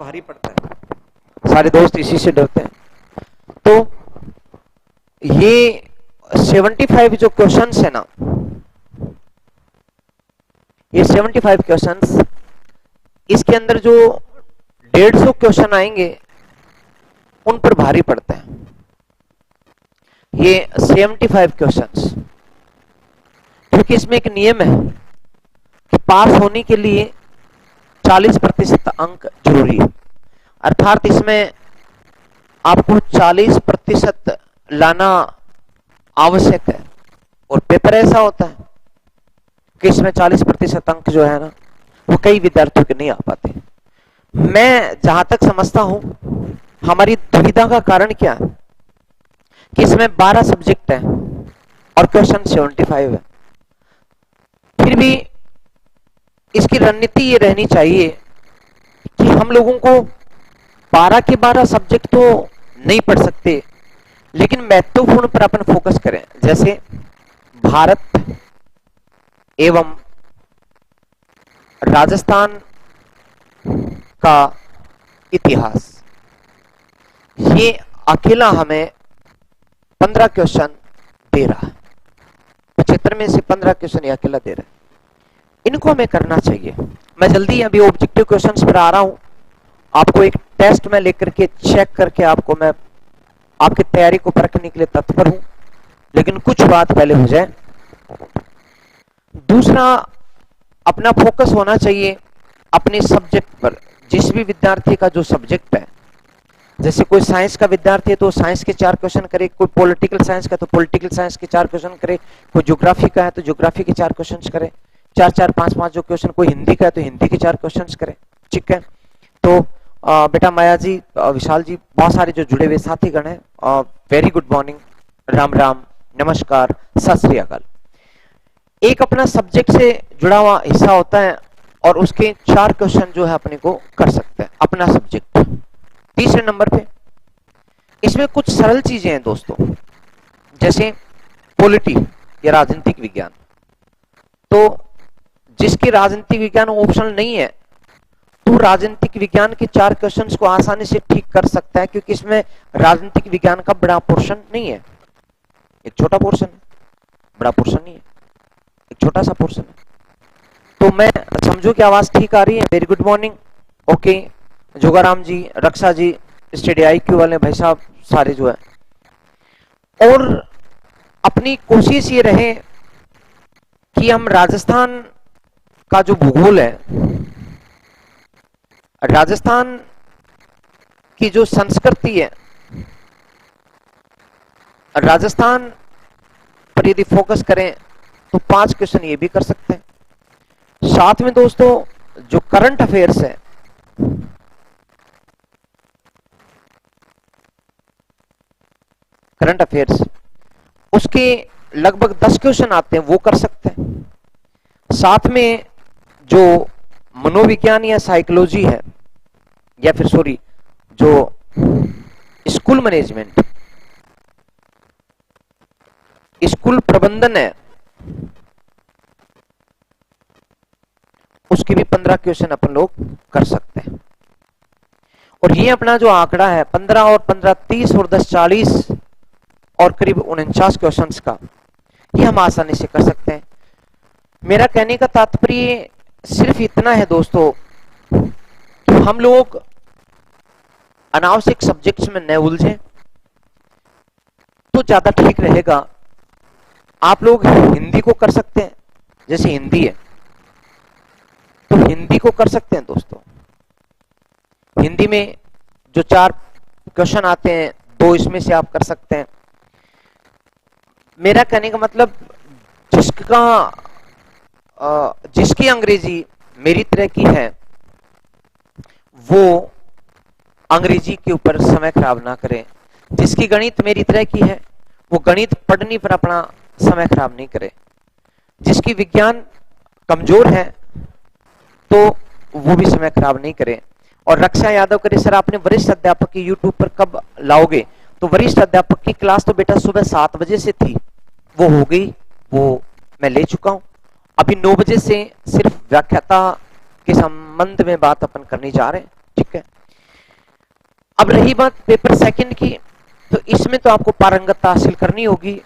भारी पड़ता है, सारे दोस्त इसी से डरते हैं। तो ये 75 जो क्वेश्चंस है ना, ये 75 क्वेश्चंस, इसके अंदर जो 150 क्वेश्चन आएंगे उन पर भारी पड़ते हैं ये 75 क्वेश्चंस, क्योंकि इसमें एक नियम है कि पास होने के लिए 40% अंक जरूरी है। अर्थात इसमें आपको 40% लाना आवश्यक है। और पेपर ऐसा होता है कि इसमें 40% अंक जो है ना, वो कई विद्यार्थियों के नहीं आ पाते। मैं जहां तक समझता हूं, हमारी दुविधा का कारण क्या है कि इसमें 12 सब्जेक्ट है और क्वेश्चन 75 है। फिर भी इसकी रणनीति ये रहनी चाहिए कि हम लोगों को 12 के 12 सब्जेक्ट तो नहीं पढ़ सकते, लेकिन महत्वपूर्ण पर अपन फोकस करें। जैसे भारत एवं राजस्थान का इतिहास, ये अकेला हमें 15 क्वेश्चन दे रहा है। 75 में से 15 क्वेश्चन ये अकेला दे रहा है, इनको हमें करना चाहिए। मैं जल्दी अभी ऑब्जेक्टिव क्वेश्चंस पर आ रहा हूं। आपको एक टेस्ट में लेकर के चेक करके आपको मैं आपकी तैयारी को परखने के लिए तत्पर हूं, लेकिन कुछ बात पहले हो जाए। दूसरा, अपना फोकस होना चाहिए अपने सब्जेक्ट पर। जिस भी विद्यार्थी का जो सब्जेक्ट है, जैसे कोई साइंस का विद्यार्थी है तो साइंस के 4 क्वेश्चन करे, कोई पॉलिटिकल साइंस का तो पॉलिटिकल साइंस के 4 क्वेश्चन करे, कोई ज्योग्राफी का है तो ज्योग्राफी के 4 क्वेश्चन करे, 4-4, 5-5 जो क्वेश्चन, कोई हिंदी का है तो हिंदी के 4 क्वेश्चन करे। ठीक है, तो बेटा माया जी, विशाल जी, बहुत सारे जो जुड़े हुए साथीगण हैं, very good morning, Ram Ram, नमस्कार, सत श्री अकाल। एक अपना सब्जेक्ट से जुड़ा हुआ हिस्सा होता है और उसके 4 क्वेश्चन जो है अपने को कर सकते हैं अपना सब्जेक्ट। तीसरे नंबर पे इसमें कुछ सरल चीजें हैं दोस्तों, जैसे पॉलिटी या राजनीतिक विज्ञान। तो जिसकी राजनीतिक विज्ञान ऑप्शनल नहीं है, तो राजनीतिक विज्ञान के 4 क्वेश्चंस को आसानी से ठीक कर सकता है, क्योंकि इसमें राजनीतिक विज्ञान का बड़ा पोर्शन नहीं है। एक छोटा पोर्शन है, बड़ा पोर्शन नहीं है, एक छोटा सा पोर्शन है। तो मैं समझो कि आवाज ठीक आ रही है। Very good morning, okay. Jogaram ji, Raksha ji, study IQ वाले भाई साहब सारे जो है। और अपनी कोशिश ये रहे कि हम राजस्थान का जो भूगोल है, राजस्थान की जो संस्कृति है, राजस्थान पर यदि फोकस करें तो 5 क्वेश्चन ये भी कर सकते हैं। साथ में दोस्तों जो करंट अफेयर्स है, करंट अफेयर्स, उसके लगभग 10 क्वेश्चन आते हैं, वो कर सकते हैं। साथ में जो मनोविज्ञान या साइकोलॉजी है, या फिर सॉरी जो स्कूल मैनेजमेंट, स्कूल प्रबंधन है, उसके भी 15 क्वेश्चन अपन लोग कर सकते हैं। और ये अपना जो आंकड़ा है 15 और 15 30 और 10 40 और करीब 49 क्वेश्चंस का, ये हम आसानी से कर सकते हैं। मेरा कहने का तात्पर्य सिर्फ इतना है दोस्तों कि हम लोग अनावश्यक सब्जेक्ट्स में न उलझें तो ज्यादा ठीक रहेगा। आप लोग हिंदी को कर सकते हैं, जैसे हिंदी है तो हिंदी को कर सकते हैं दोस्तों। हिंदी में जो 4 क्वेश्चन आते हैं, 2 इसमें से आप कर सकते हैं। मेरा कहने का मतलब, जिसकी अंग्रेजी मेरी तरह की है, वो अंग्रेजी के ऊपर समय खराब ना करें। जिसकी गणित मेरी तरह की है, वो गणित पढ़ने पर अपना समय खराब नहीं करे। जिसकी विज्ञान कमजोर है, तो वो भी समय खराब नहीं करे। और रक्षा यादव करे, सर आपने वरिष्ठ अध्यापक की यूट्यूब पर कब लाओगे? तो वरिष्ठ अध्यापक की क्लास तो बेटा सुबह 7 बजे से थी, वो हो गई, वो मैं ले चुका हूं। अभी 9 बजे से सिर्फ व्याख्याता के संबंध में बात अपन करने जा रहे हैं। ठीक है, अब रही बात पेपर सेकंड की, तो इसमें तो आपको पारंगतता हासिल करनी होगी।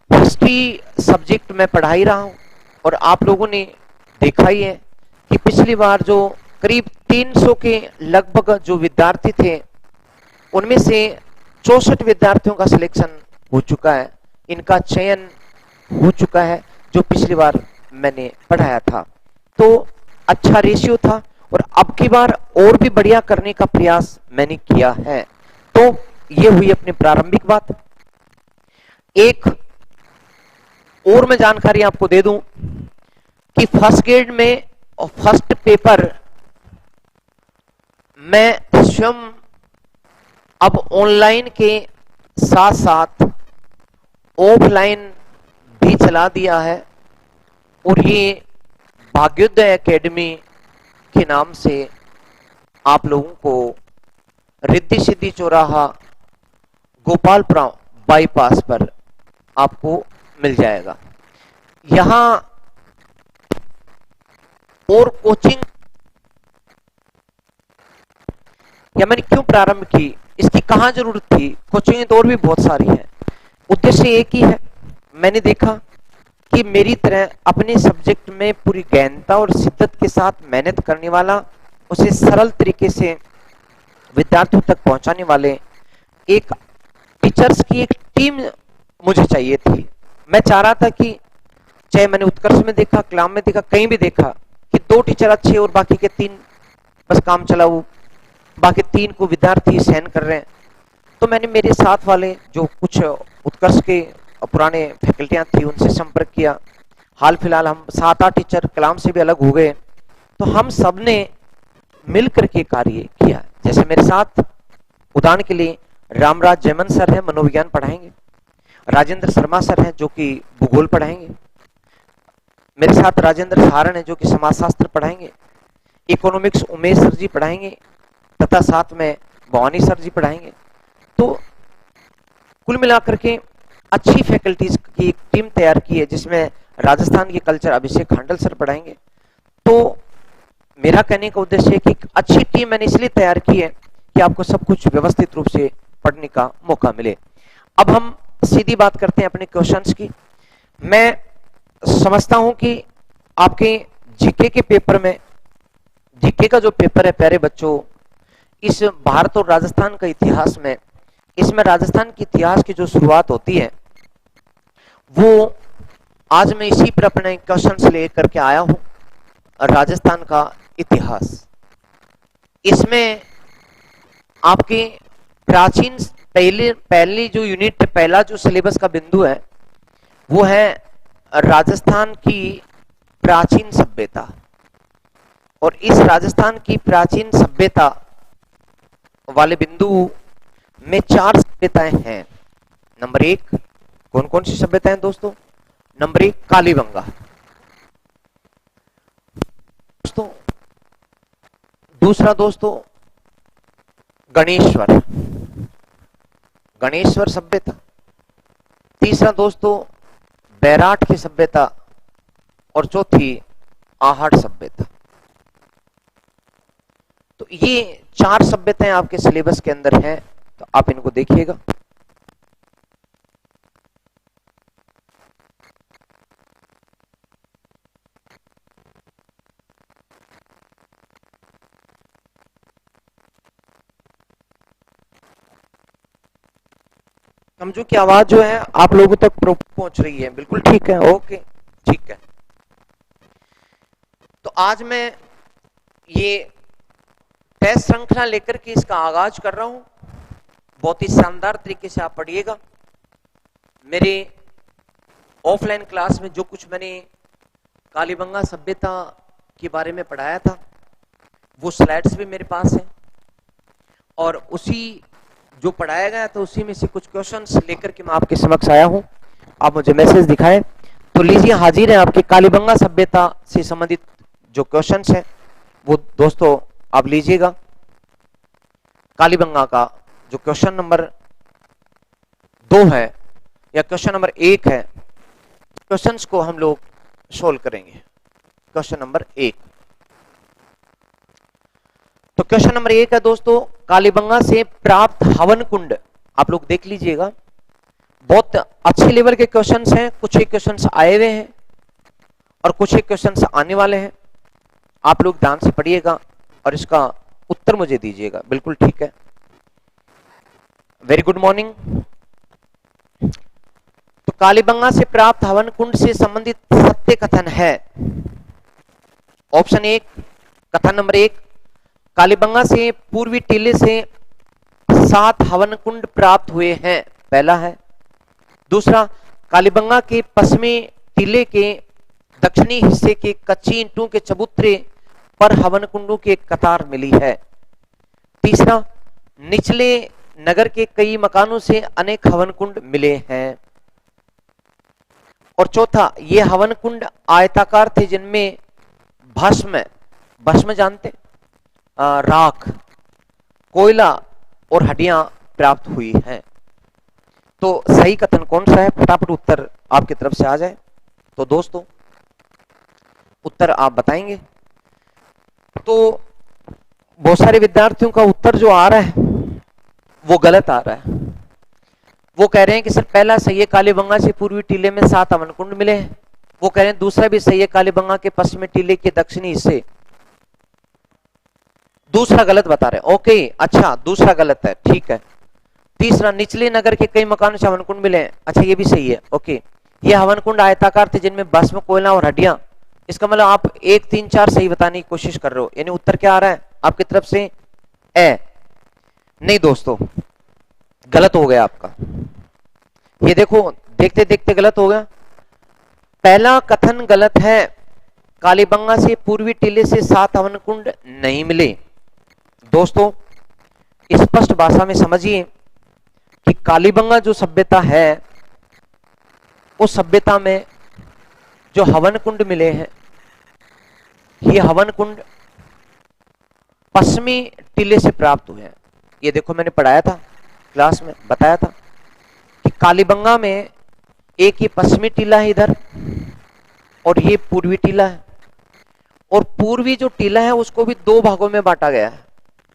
हिस्ट्री सब्जेक्ट मैं पढ़ा ही रहा हूं और आप लोगों ने देखा ही है कि पिछली बार जो करीब 300 के लगभग जो विद्यार्थी थे, उनमें से 64 विद्यार्थियों का सिलेक्शन हो चुका है, इनका चयन हो चुका है, जो पिछली बार मैंने पढ़ाया था। तो अच्छा रेशियो था और अब की बार और भी बढ़िया करने का प्रयास मैंने किया है। तो ये हुई अपनी प्रारंभिक बात। एक और मैं जानकारी आपको दे दूं कि फर्स्ट ग्रेड में और फर्स्ट पेपर मैं स्वयं अब ऑनलाइन के साथ साथ ऑफलाइन भी चला दिया है और ये भाग्योदय एकेडमी के नाम से आप लोगों को रिद्धि सिद्धि चौराहा गोपालपुरा बाईपास पर आपको मिल जाएगा। यहां और कोचिंग या मैंने क्यों प्रारंभ की, इसकी कहां जरूरत थी, कोचिंग तो और भी बहुत सारी है, उद्देश्य एक ही है। मैंने देखा कि मेरी तरह अपने सब्जेक्ट में पूरी गहनता और शिद्दत के साथ मेहनत करने वाला, उसे सरल तरीके से विद्यार्थियों तक पहुंचाने वाले एक टीचर्स की एक टीम मुझे चाहिए थी। मैं चाह रहा था कि चाहे मैंने उत्कर्ष में देखा, कलाम में देखा, कहीं भी देखा कि 2 टीचर अच्छे और बाकी के 3 बस काम चलाऊ, बाकी 3 को विद्यार्थी सहन कर रहे हैं। तो मैंने मेरे साथ वाले जो कुछ उत्कर्ष के पुराने फैकल्टियां थी उनसे संपर्क किया। हाल फिलहाल हम 7-8 टीचर कलाम से भी अलग हो गए, तो हम सब ने मिलकर के कार्य किया। जैसे मेरे साथ उदाहरण के लिए रामराज जयमन सर हैं, मनोविज्ञान पढ़ाएंगे। राजेंद्र शर्मा सर हैं जो कि भूगोल पढ़ाएंगे। मेरे साथ राजेंद्र सहारण है जो कि समाजशास्त्र पढ़ाएंगे। इकोनॉमिक्स उमेश सर जी पढ़ाएंगे तथा साथ में भवानी सर जी पढ़ाएंगे। तो कुल मिलाकर के अच्छी फैकल्टीज की एक टीम तैयार की है, जिसमें राजस्थान के कल्चर अभिषेक खांडल सर पढ़ाएंगे। तो मेरा कहने का उद्देश्य है कि अच्छी टीम मैंने इसलिए तैयार की है कि आपको सब कुछ व्यवस्थित रूप से पढ़ने का मौका मिले। अब हम सीधी बात करते हैं अपने क्वेश्चंस की। मैं समझता हूं कि आपके जीके के पेपर में, जीके का जो पेपर है प्यारे बच्चों, इस भारत और राजस्थान का इतिहास में, इसमें राजस्थान के इतिहास की जो शुरुआत होती है वो आज मैं इसी पर अपने क्वेश्चंस लेकर के आया हूं। राजस्थान का इतिहास, इसमें आपके प्राचीन पहली जो यूनिट, पहला जो सिलेबस का बिंदु है वो है राजस्थान की प्राचीन सभ्यता। और इस राजस्थान की प्राचीन सभ्यता वाले बिंदु में 4 सभ्यताएं हैं। नंबर 1 कौन कौन सी सभ्यताएं दोस्तों? नंबर 1 कालीबंगा दोस्तों, दूसरा दोस्तों गणेश्वर, गणेश्वर सभ्यता, तीसरा दोस्तों बैराट की सभ्यता और चौथी आहट सभ्यता। तो ये 4 सभ्यताएं आपके सिलेबस के अंदर हैं, तो आप इनको देखिएगा। समझो कि आवाज जो है आप लोगों तक पहुंच रही है, बिल्कुल ठीक है, ओके ठीक है। तो आज मैं ये टेस्ट श्रृंखला लेकर के इसका आगाज कर रहा हूं। बहुत ही शानदार तरीके से आप पढ़िएगा। मेरे ऑफलाइन क्लास में जो कुछ मैंने कालीबंगा सभ्यता के बारे में पढ़ाया था वो स्लाइड्स भी मेरे पास हैं, और उसी जो पढ़ाया गया तो उसी में से कुछ क्वेश्चंस लेकर के मैं आपके समक्ष आया हूं। आप मुझे मैसेज दिखाएं तो लीजिए, हाजिर है आपके कालीबंगा सभ्यता से संबंधित जो क्वेश्चंस हैं वो दोस्तों आप लीजिएगा। कालीबंगा का जो क्वेश्चन नंबर 2 है या क्वेश्चन नंबर 1 है, क्वेश्चंस को हम लोग सोल्व करेंगे। क्वेश्चन नंबर 1, तो क्वेश्चन नंबर 1 है दोस्तों, कालीबंगा से प्राप्त हवन कुंड। आप लोग देख लीजिएगा, बहुत अच्छे लेवल के क्वेश्चंस हैं, कुछ एक क्वेश्चंस आए हुए हैं और कुछ एक क्वेश्चंस आने वाले हैं। आप लोग ध्यान से पढ़िएगा और इसका उत्तर मुझे दीजिएगा। बिल्कुल ठीक है, वेरी गुड मॉर्निंग। तो कालीबंगा से प्राप्त हवन कुंड से संबंधित सत्य कथन है। ऑप्शन 1, कथन नंबर 1, कालीबंगा से पूर्वी टीले से 7 हवन कुंड प्राप्त हुए हैं, पहला है। दूसरा, कालीबंगा के पश्चिमी टीले के दक्षिणी हिस्से के कच्ची ईंटों के चबूतरे पर हवन कुंडों की एक कतार मिली है। तीसरा, निचले नगर के कई मकानों से अनेक हवन कुंड मिले हैं। और चौथा, ये हवन कुंड आयताकार थे जिनमें भस्म जानते, राख, कोयला और हड्डियां प्राप्त हुई हैं। तो सही कथन कौन सा है, फटाफट उत्तर आपकी तरफ से आ जाए। तो दोस्तों उत्तर आप बताएंगे। तो बहुत सारे विद्यार्थियों का उत्तर जो आ रहा है वो गलत आ रहा है। वो कह रहे हैं कि सर पहला सही है, कालीबंगा से पूर्वी टीले में 7 हवन कुंड मिले हैं। वो कह रहे हैं दूसरा भी सही है, कालीबंगा के पश्चिमी टीले के दक्षिणी हिस्से। दूसरा गलत बता रहे हैं। ओके, अच्छा दूसरा गलत है, ठीक है। तीसरा, निचले नगर के कई मकानों से हवन कुंड मिले हैं, अच्छा ये भी सही है। ओके, ये हवन कुंड आयताकार थे जिनमें भस्म, कोयला और हड्डियां। इसका मतलब आप 1, 3, 4 सही बताने की कोशिश कर रहे हो, यानी उत्तर क्या आ रहा है आपकी तरफ से, ए। नहीं दोस्तों, गलत हो गया आपका। ये देखो, देखते देखते गलत हो गया। पहला कथन गलत है, कालीबंगा से पूर्वी टीले से 7 हवन कुंड नहीं मिले। दोस्तों स्पष्ट भाषा में समझिए कि कालीबंगा जो सभ्यता है, उस सभ्यता में जो हवन कुंड मिले हैं, ये हवन कुंड पश्चिमी टीले से प्राप्त हुए हैं। ये देखो, मैंने पढ़ाया था क्लास में, बताया था कि कालीबंगा में एक ये पश्चिमी टीला है इधर, और ये पूर्वी टीला है। और पूर्वी जो टीला है उसको भी 2 भागों में बांटा गया है।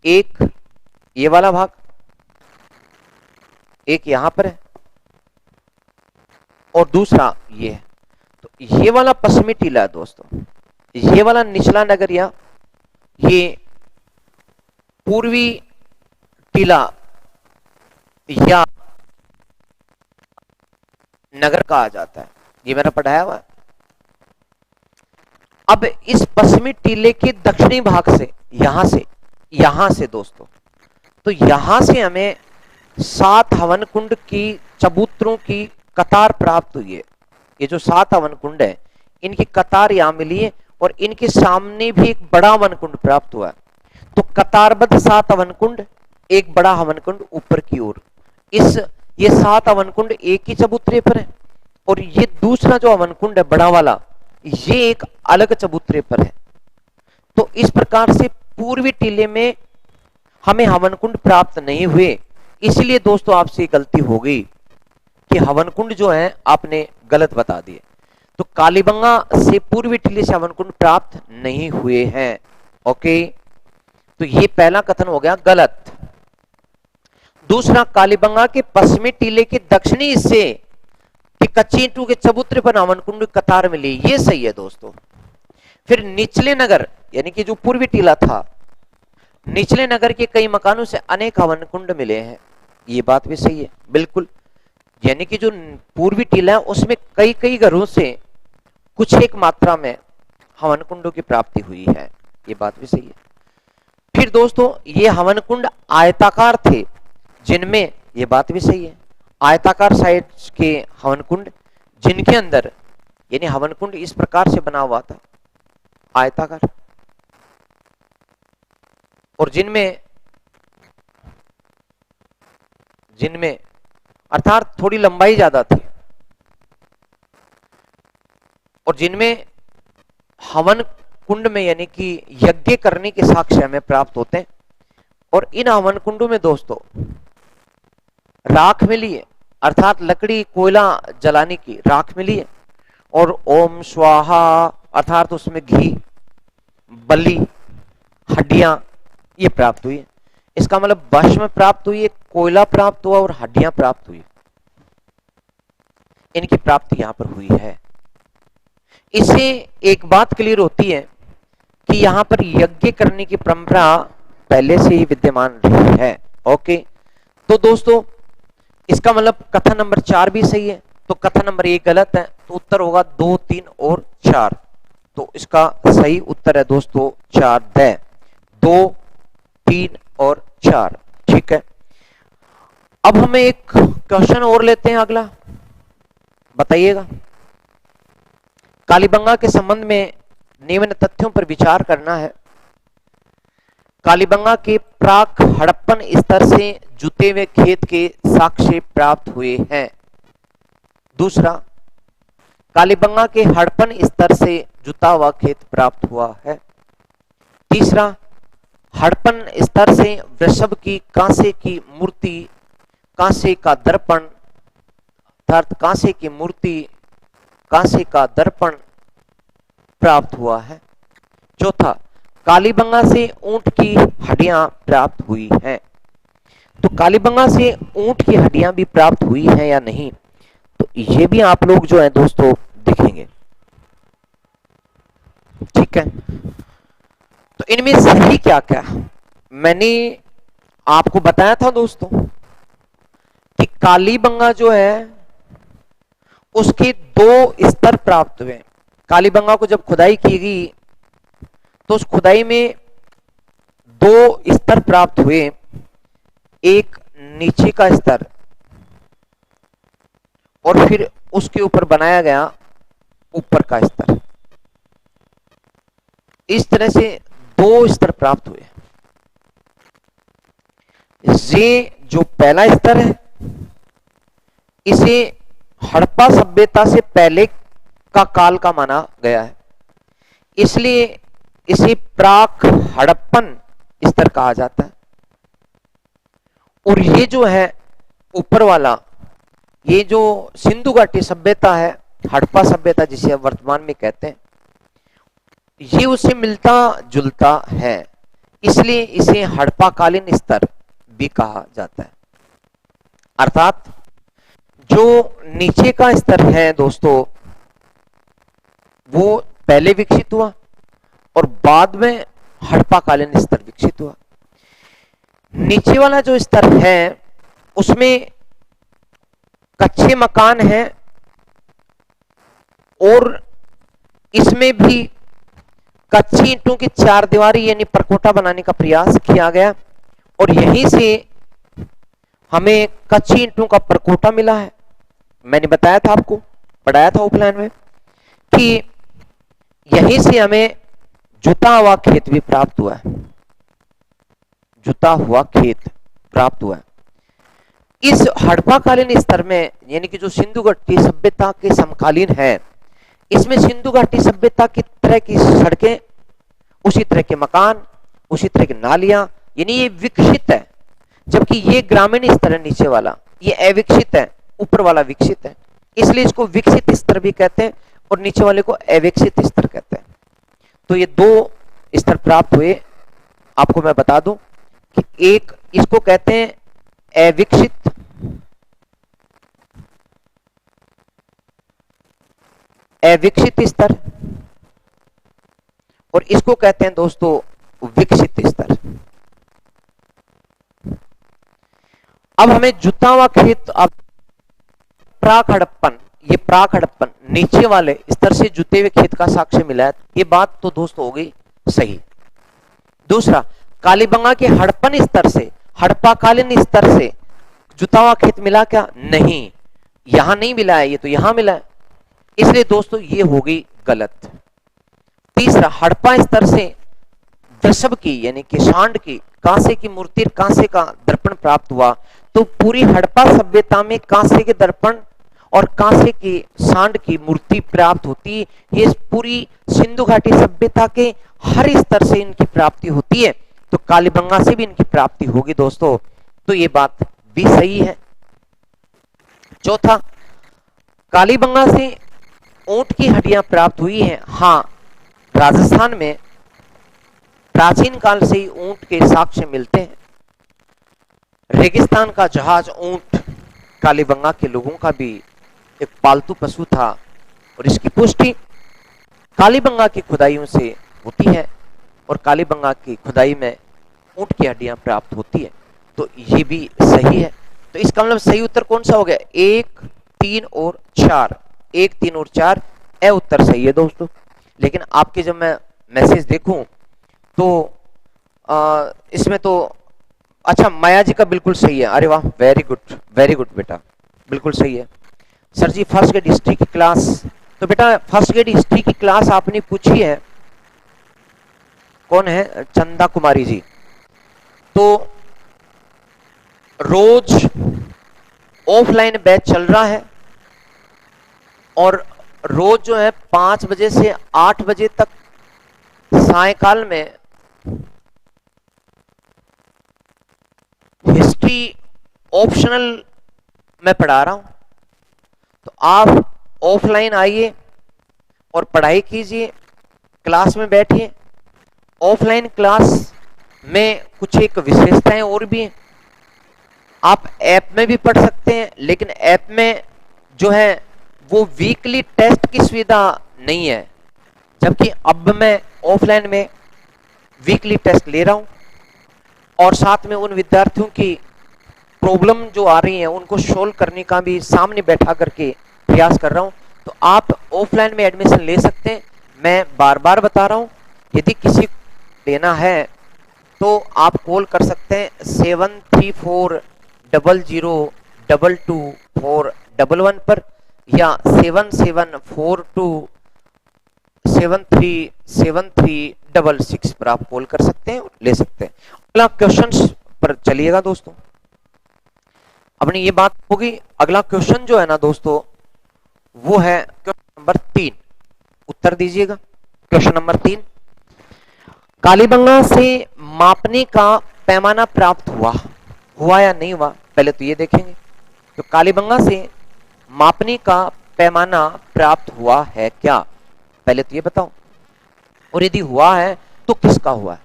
एक ये वाला भाग, एक यहां पर है, और दूसरा ये है। तो ये वाला पश्चिमी टीला है दोस्तों, ये वाला निचला नगरिया, ये पूर्वी टीला या नगर कहा जाता है। ये मैंने पढ़ाया हुआ है। अब इस पश्चिमी टीले के दक्षिणी भाग से, यहां से दोस्तों, तो यहां से हमें 7 हवन कुंड की चबूतरों की कतार प्राप्त हुई है। ये जो 7 हवन कुंड है, इनकी कतार यहां मिली है, और इनके सामने भी एक बड़ा हवन कुंड प्राप्त हुआ है। तो कतारबद्ध 7 हवन कुंड, एक बड़ा हवन कुंड ऊपर की ओर। ये 7 हवन कुंड एक ही चबूतरे पर है, और ये दूसरा जो हवन कुंड है बड़ा वाला, ये एक अलग चबूतरे पर है। तो इस प्रकार से पूर्वी टीले में हमें हवन कुंड प्राप्त नहीं हुए। इसलिए दोस्तों आपसे गलती हो गई कि हवन कुंड जो है आपने गलत बता दिए। तो कालीबंगा से पूर्वी टीले से हवन कुंड प्राप्त नहीं हुए हैं। ओके, तो ये पहला कथन हो गया गलत। दूसरा, कालीबंगा के पश्चिमी टीले के दक्षिणी हिस्से कि कच्ची ईंटों के चबूतरे पर हवन कुंड कतार मिली, ये सही है दोस्तों। फिर निचले नगर, यानी कि जो पूर्वी टीला था, निचले नगर के कई मकानों से अनेक हवन कुंड मिले हैं, ये बात भी सही है बिल्कुल। यानी कि जो पूर्वी टीला है उसमें कई कई घरों से कुछ एक मात्रा में हवन कुंडों की प्राप्ति हुई है, ये बात भी सही है। फिर दोस्तों ये हवन कुंड आयताकार थे जिनमें, ये बात भी सही है, आयताकार साइज के हवन कुंड जिनके अंदर, यानी हवन कुंड इस प्रकार से बना हुआ था आयताकार, और जिनमें अर्थात थोड़ी लंबाई ज्यादा थी, और जिनमें हवन कुंड में यानी कि यज्ञ करने के साक्ष्य हमें प्राप्त होते हैं। और इन हवन कुंडों में दोस्तों राख मिली है, अर्थात लकड़ी कोयला जलाने की राख मिली है, और ओम स्वाहा अर्थात उसमें घी, बलि, हड्डियां ये प्राप्त हुई है। इसका मतलब भस्म प्राप्त हुई है, कोयला प्राप्त हुआ और हड्डियां प्राप्त हुई, इनकी प्राप्ति यहां पर हुई है। इससे एक बात क्लियर होती है कि यहां पर यज्ञ करने की परंपरा पहले से ही विद्यमान रही है। ओके, तो दोस्तों इसका मतलब कथन नंबर 4 भी सही है, तो कथन नंबर 1 गलत है, तो उत्तर होगा 2, 3 और 4। तो इसका सही उत्तर है दोस्तों 4 द 2, 3 और 4। ठीक है, अब हमें एक क्वेश्चन और लेते हैं अगला, बताइएगा। कालीबंगा के संबंध में निम्न तथ्यों पर विचार करना है। कालीबंगा के प्राक हड़प्पन स्तर से जुते हुए खेत के साक्ष्य प्राप्त हुए हैं। दूसरा, कालीबंगा के हड़प्पन स्तर से जुता हुआ खेत प्राप्त हुआ है। तीसरा, हड़प्पन स्तर से वृषभ की कांसे की मूर्ति, कांसे का दर्पण, अर्थात कांसे की मूर्ति, कांसे का दर्पण प्राप्त हुआ है। चौथा, कालीबंगा से ऊंट की हड्डियां प्राप्त हुई हैं। तो कालीबंगा से ऊंट की हड्डियां भी प्राप्त हुई हैं या नहीं, तो ये भी आप लोग जो है दोस्तों देखेंगे। ठीक है, तो इनमें सही क्या क्या, मैंने आपको बताया था दोस्तों कि कालीबंगा जो है उसके 2 स्तर प्राप्त हुए। कालीबंगा को जब खुदाई की गई तो उस खुदाई में 2 स्तर प्राप्त हुए, एक नीचे का स्तर और फिर उसके ऊपर बनाया गया ऊपर का स्तर। इस तरह से 2 स्तर प्राप्त हुए। ये जो पहला स्तर है इसे हड़प्पा सभ्यता से पहले का काल का माना गया है, इसलिए इसे प्राक हड़प्पन स्तर कहा जाता है। और ये जो है ऊपर वाला, ये जो सिंधु घाटी सभ्यता है, हड़प्पा सभ्यता जिसे अब वर्तमान में कहते हैं, ये उससे मिलता जुलता है, इसलिए इसे हड़प्पाकालीन स्तर भी कहा जाता है। अर्थात जो नीचे का स्तर है दोस्तों वो पहले विकसित हुआ और बाद में हड़प्पाकालीन स्तर विकसित हुआ। नीचे वाला जो स्तर है उसमें कच्चे मकान हैं और इसमें भी कच्ची ईंटों की 4 दीवारी यानी परकोटा बनाने का प्रयास किया गया और यहीं से हमें कच्ची ईंटों का परकोटा मिला है। मैंने बताया था, आपको पढ़ाया था उपनयन में कि यहीं से हमें जुता हुआ खेत भी प्राप्त हुआ है, जुता हुआ खेत प्राप्त हुआ है। इस हड़प्पाकालीन स्तर में यानी कि जो सिंधु घाटी सभ्यता के समकालीन है, इसमें सिंधु घाटी सभ्यता की तरह की सड़कें, उसी तरह के मकान, उसी तरह की नालियां, यानी ये विकसित है, जबकि ये ग्रामीण स्तर है नीचे वाला, ये अविकसित है, ऊपर वाला विकसित है, इसलिए इसको विकसित स्तर भी कहते हैं और नीचे वाले को अविकसित स्तर कहते हैं। तो ये 2 स्तर प्राप्त हुए। आपको मैं बता दूं कि एक इसको कहते हैं अविकसित, अविकसित स्तर, और इसको कहते हैं दोस्तों विकसित स्तर। अब हमें जुता हुआ खेत, अब प्राक हड़प्पन, ये प्राक हड़प्पन नीचे वाले स्तर से जुते हुए खेत का साक्ष्य मिला है, ये बात तो दोस्तों हो गई सही। दूसरा, कालीबंगा के हड़प्पन स्तर से, हड़प्पाकालीन स्तर से जुता हुआ खेत मिला क्या? नहीं, यहां नहीं मिला है, ये तो यहां मिला है, इसलिए दोस्तों ये हो गई गलत। तीसरा, हड़प्पा स्तर से वृषभ की यानी कि सांड की, कांसे की मूर्ति, कांसे का दर्पण प्राप्त हुआ। तो पूरी हड़प्पा सभ्यता में कांसे के दर्पण और कांसे की सांड की मूर्ति प्राप्त होती, ये पूरी सिंधु घाटी सभ्यता के हर स्तर से इनकी प्राप्ति होती है, तो कालीबंगा से भी इनकी प्राप्ति होगी दोस्तों, तो ये बात भी सही है। चौथा, कालीबंगा से ऊंट की हड्डियां प्राप्त हुई हैं। हाँ, राजस्थान में प्राचीन काल से ही ऊंट के साक्ष्य मिलते हैं। रेगिस्तान का जहाज ऊंट कालीबंगा के लोगों का भी एक पालतू पशु था और इसकी पुष्टि कालीबंगा की खुदाइयों से होती है और कालीबंगा की खुदाई में ऊंट की हड्डियां प्राप्त होती है। तो ये भी सही है। तो इसका मतलब सही उत्तर कौन सा हो गया? 1, 3 और 4। 1, 3 और 4 ए उत्तर सही है दोस्तों। लेकिन आपके जब मैं मैसेज देखूं तो इसमें तो अच्छा माया जी का बिल्कुल सही है। अरे वाह, वेरी गुड बेटा, बिल्कुल सही है। सर जी फर्स्ट ग्रेड हिस्ट्री की क्लास, तो बेटा फर्स्ट ग्रेड हिस्ट्री की क्लास आपने पूछी है, कौन है? चंदा कुमारी जी। तो रोज ऑफलाइन बैच चल रहा है और रोज जो है 5 बजे से 8 बजे तक सायकाल में हिस्ट्री ऑप्शनल मैं पढ़ा रहा हूं। तो आप ऑफलाइन आइए और पढ़ाई कीजिए, क्लास में बैठिए। ऑफलाइन क्लास में कुछ एक विशेषताएं और भी हैं। आप ऐप में भी पढ़ सकते हैं, लेकिन ऐप में जो है वो वीकली टेस्ट की सुविधा नहीं है, जबकि अब मैं ऑफलाइन में वीकली टेस्ट ले रहा हूं और साथ में उन विद्यार्थियों की प्रॉब्लम जो आ रही है उनको सोल्व करने का भी सामने बैठा करके प्रयास कर रहा हूं। तो आप ऑफलाइन में एडमिशन ले सकते हैं। मैं बार बार बता रहा हूं, यदि किसी को लेना है तो आप कॉल कर सकते हैं 7340022411 पर या 7742737366 पर आप कॉल कर सकते हैं और ले सकते हैं। अगला क्वेश्चन पर चलिएगा दोस्तों। अपनी ये बात होगी। अगला क्वेश्चन जो है ना दोस्तों वो है क्वेश्चन नंबर 3। उत्तर दीजिएगा। क्वेश्चन नंबर 3, कालीबंगा से मापने का पैमाना प्राप्त हुआ या नहीं हुआ, पहले तो ये देखेंगे। तो कालीबंगा से मापने का पैमाना प्राप्त हुआ है क्या, पहले तो ये बताओ। और यदि हुआ है तो किसका हुआ है?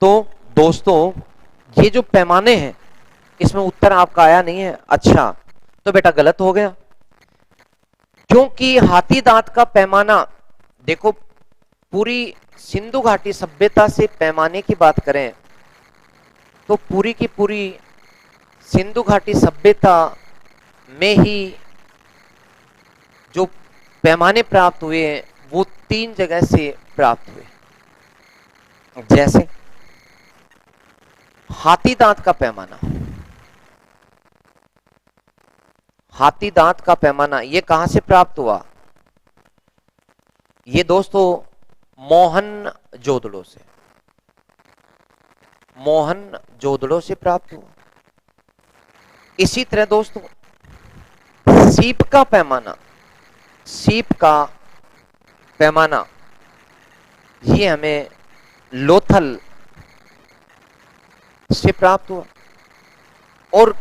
तो दोस्तों ये जो पैमाने हैं इसमें उत्तर आपका आया नहीं है। अच्छा, तो बेटा गलत हो गया, क्योंकि हाथी दांत का पैमाना, देखो पूरी सिंधु घाटी सभ्यता से पैमाने की बात करें तो पूरी की पूरी सिंधु घाटी सभ्यता में ही जो पैमाने प्राप्त हुए हैं वो 3 जगह से प्राप्त हुए। जैसे हाथी दांत का पैमाना, हाथी दांत का पैमाना ये कहां से प्राप्त हुआ? ये दोस्तों मोहन जोदड़ो से, मोहन जोदड़ो से प्राप्त हुआ। इसी तरह दोस्तों सीप का पैमाना, सीप का पैमाना ये हमें लोथल से प्राप्त हुआ। और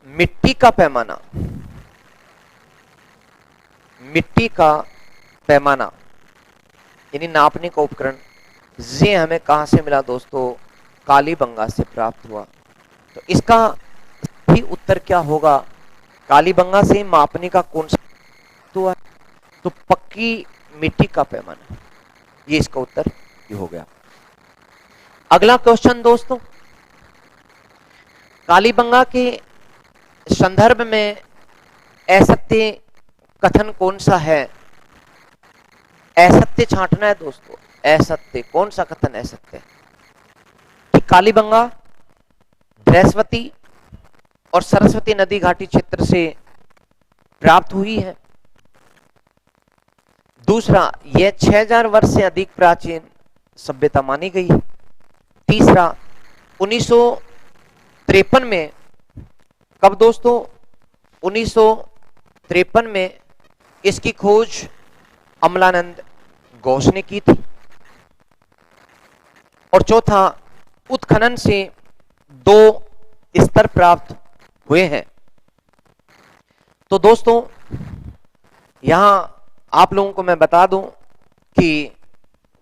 मिट्टी का पैमाना, मिट्टी का पैमाना यानी नापने का उपकरण ये हमें कहां से मिला दोस्तों? कालीबंगा से प्राप्त हुआ। तो इसका भी उत्तर क्या होगा? कालीबंगा से मापने का कौन सा हुआ? तो पक्की मिट्टी का पैमाना, ये इसका उत्तर ये हो गया। अगला क्वेश्चन दोस्तों, कालीबंगा के संदर्भ में असत्य कथन कौन सा है? असत्य छांटना है दोस्तों। असत्य कौन सा कथन असत्य? कि कालीबंगा बृहस्पति और सरस्वती नदी घाटी क्षेत्र से प्राप्त हुई है। दूसरा, यह 6000 वर्ष से अधिक प्राचीन सभ्यता मानी गई है। तीसरा, 1953 में, कब दोस्तों? 1953 में इसकी खोज अमलानंद घोष ने की थी। और चौथा, उत्खनन से 2 स्तर प्राप्त हुए हैं। तो दोस्तों यहां आप लोगों को मैं बता दूं कि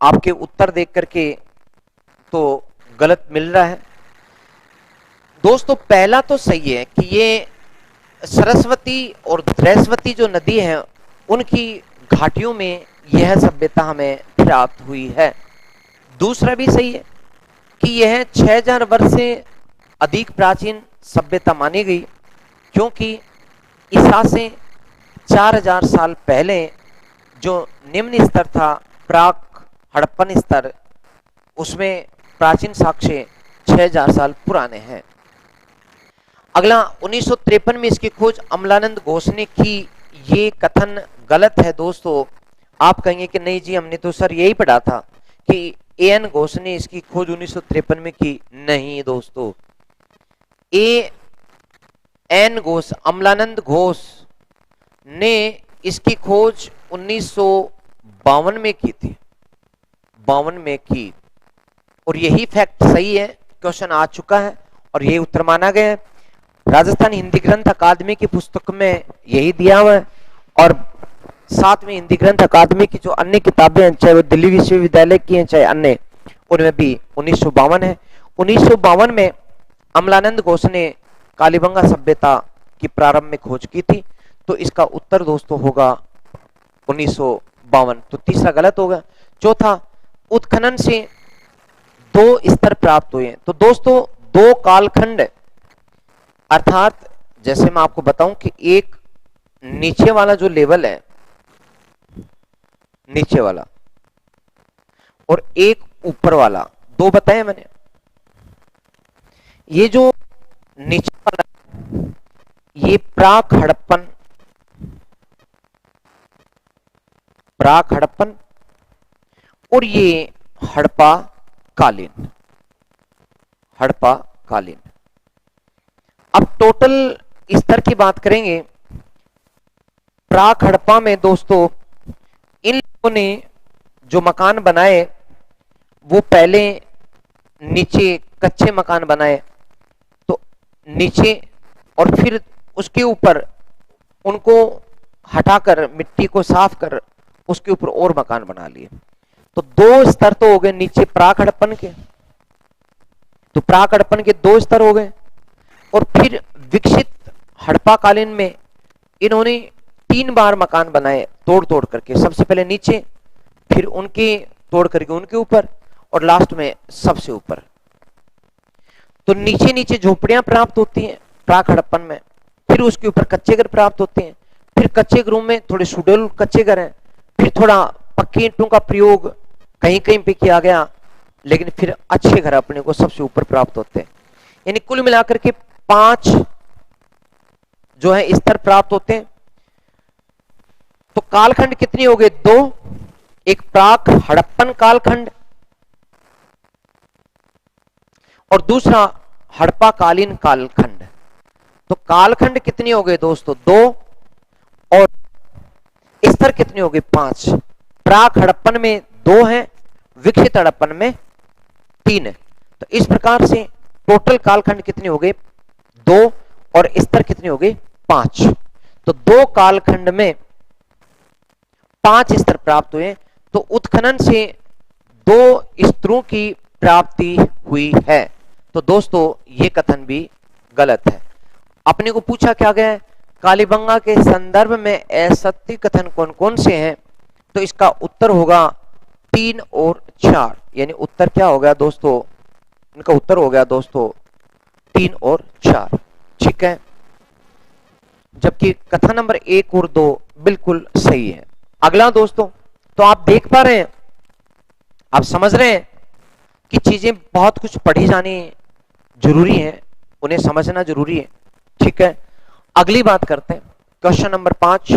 आपके उत्तर देख करके तो गलत मिल रहा है दोस्तों। पहला तो सही है कि ये सरस्वती और द्रैस्वती जो नदी है उनकी घाटियों में यह सभ्यता हमें प्राप्त हुई है। दूसरा भी सही है कि यह 6000 वर्ष से अधिक प्राचीन सभ्यता मानी गई, क्योंकि ईसा से 4000 साल पहले जो निम्न स्तर था प्राक हड़प्पन स्तर, उसमें प्राचीन साक्ष्य 6000 साल पुराने हैं। अगला 1953 में इसकी खोज अमलानंद घोष ने की। ये कथन गलत है दोस्तों। आप कहेंगे कि नहीं जी हमने तो सर यही पढ़ा था कि एएन घोष ने इसकी खोज 1953 में की। नहीं दोस्तों, एएन घोष, अमलानंद घोष ने इसकी खोज 1952 में की थी, 52 में की। और यही फैक्ट सही है, क्वेश्चन आ चुका है और यही उत्तर माना गया है। राजस्थान हिंदी ग्रंथ अकादमी की पुस्तक में यही दिया हुआ है और साथ में हिंदी ग्रंथ अकादमी की जो अन्य किताबें हैं, चाहे वो दिल्ली विश्वविद्यालय की हैं चाहे अन्य, उनमें भी 1952 है। 1952 में अमलानंद घोष ने कालीबंगा सभ्यता की प्रारंभ में खोज की थी, तो इसका उत्तर दोस्तों होगा 1952। तो तीसरा गलत होगा। चौथा, उत्खनन से 2 स्तर प्राप्त हुए। तो दोस्तों 2 कालखंड, अर्थात जैसे मैं आपको बताऊं कि एक नीचे वाला जो लेवल है, नीचे वाला, और एक ऊपर वाला, 2 बताए मैंने। ये जो नीचे वाला ये प्राक हड़प्पन, प्राक हड़प्पन, और ये हड़प्पा कालीन, हड़प्पा कालीन। अब टोटल स्तर की बात करेंगे। प्राक हड़प्पा में दोस्तों इन लोगों ने जो मकान बनाए वो पहले नीचे कच्चे मकान बनाए, तो नीचे, और फिर उसके ऊपर उनको हटाकर मिट्टी को साफ कर उसके ऊपर और मकान बना लिए। तो 2 स्तर तो हो गए नीचे प्राक हड़प्पन के, तो प्राक हड़प्पन के 2 स्तर हो गए। और फिर विकसित हड़प्पा कालीन में इन्होंने 3 बार मकान बनाए तोड़ तोड़ करके, सबसे पहले नीचे, फिर उनके तोड़ करके उनके ऊपर, और लास्ट में सबसे ऊपर। तो नीचे नीचे झोपड़ियां प्राप्त होती हैं प्राक हड़प्पन में, फिर उसके ऊपर कच्चे घर प्राप्त होते हैं, फिर कच्चे घरों में थोड़े सुडौल कच्चे घर हैं, फिर थोड़ा पक्की ईंटों का प्रयोग कहीं कहीं पे किया गया, लेकिन फिर अच्छे घर अपने को सबसे ऊपर प्राप्त होते हैं। यानी कुल मिलाकर के 5 जो है स्तर प्राप्त होते हैं। तो कालखंड कितनी हो गए? 2। एक प्राक हड़प्पन कालखंड और दूसरा हड़प्पा कालीन कालखंड। तो कालखंड कितनी हो गए दोस्तों? 2, और स्तर कितने हो गए? 5। प्राक हड़प्पन में 2 हैं, विकसित हड़प्पन में 3 है। तो इस प्रकार से टोटल कालखंड कितने हो गए? 2, और स्तर कितने हो गए? 5। तो 2 कालखंड में 5 स्तर प्राप्त हुए। तो उत्खनन से 2 स्तरों की प्राप्ति हुई है। तो दोस्तों ये कथन भी गलत है। अपने को पूछा क्या गया है, कालीबंगा के संदर्भ में असत्य कथन कौन कौन से हैं? तो इसका उत्तर होगा 3 और 4। यानी उत्तर क्या हो गया दोस्तों? इनका उत्तर हो गया दोस्तों 3 और 4। ठीक है, जबकि कथन नंबर 1 और 2 बिल्कुल सही है। अगला दोस्तों, तो आप देख पा रहे हैं, आप समझ रहे हैं कि चीजें बहुत कुछ पढ़ी जानी जरूरी है, उन्हें समझना जरूरी है। ठीक है, अगली बात करते हैं। क्वेश्चन नंबर 5,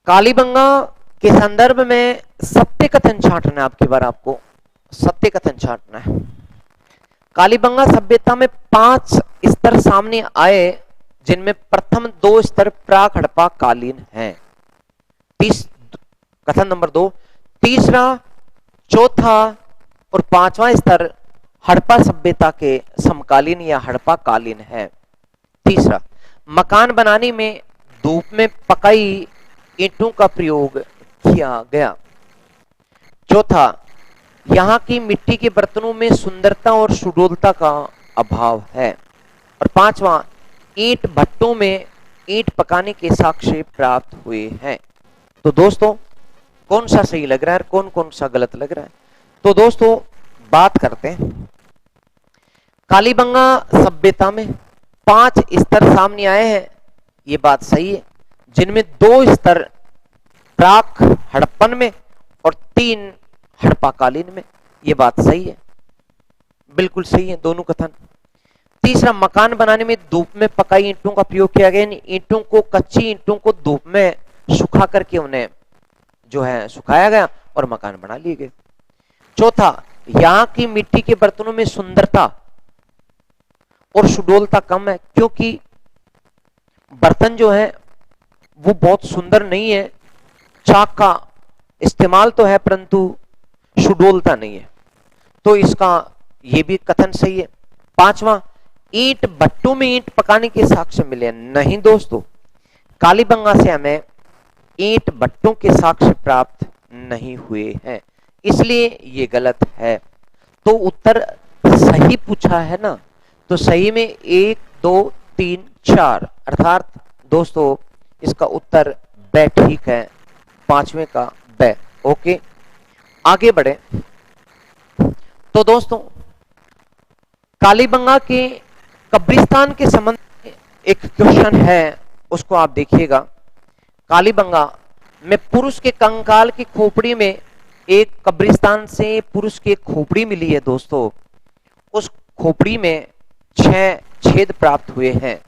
कालीबंगा के संदर्भ में सत्य कथन छांटना है। आपकी बार आपको सत्य कथन छांटना है। कालीबंगा सभ्यता में 5 स्तर सामने आए, जिनमें प्रथम 2 स्तर प्राक हड़प्पा कालीन हैं। कथन नंबर 2, तीसरा, चौथा और 5वां स्तर हड़प्पा सभ्यता के समकालीन या हड़प्पा कालीन है। तीसरा, मकान बनाने में धूप में पकाई ईंटों का प्रयोग किया गया। चौथा, यहाँ की मिट्टी के बर्तनों में सुंदरता और सुडौलता का अभाव है। और पांचवा, ईंट भट्टों में ईंट पकाने के साक्ष्य प्राप्त हुए हैं। तो दोस्तों कौन सा सही लग रहा है और कौन कौन सा गलत लग रहा है? तो दोस्तों बात करते हैं। कालीबंगा सभ्यता में 5 स्तर सामने आए हैं, ये बात सही है, जिनमें 2 स्तर प्राक हड़प्पन में और 3 हड़प्पाकालीन में, ये बात सही है, बिल्कुल सही है दोनों कथन। तीसरा, मकान बनाने में धूप में पकाई ईंटों का प्रयोग किया गया। ईंटों को, कच्ची ईंटों को धूप में सुखा करके उन्हें जो है सुखाया गया और मकान बना लिए गए। चौथा, यहाँ की मिट्टी के बर्तनों में सुंदरता और सुडौलता कम है, क्योंकि बर्तन जो है वो बहुत सुंदर नहीं है, चाक का इस्तेमाल तो है परंतु सुडौलता नहीं है, तो इसका ये भी कथन सही है। पांचवा, ईंट भट्टों में ईंट पकाने के साक्ष्य मिले। नहीं दोस्तों, कालीबंगा से हमें ईंट भट्टों के साक्ष्य प्राप्त नहीं हुए हैं, इसलिए ये गलत है। तो उत्तर सही पूछा है ना, तो सही में 1 2 3 4, अर्थात दोस्तों इसका उत्तर ब ठीक है, 5वें का ब। ओके, आगे बढ़े। तो दोस्तों कालीबंगा के कब्रिस्तान के संबंध में एक क्वेश्चन है, उसको आप देखिएगा। कालीबंगा में पुरुष के कंकाल की खोपड़ी में एक कब्रिस्तान से पुरुष की खोपड़ी मिली है दोस्तों, उस खोपड़ी में 6 छेद प्राप्त हुए हैं।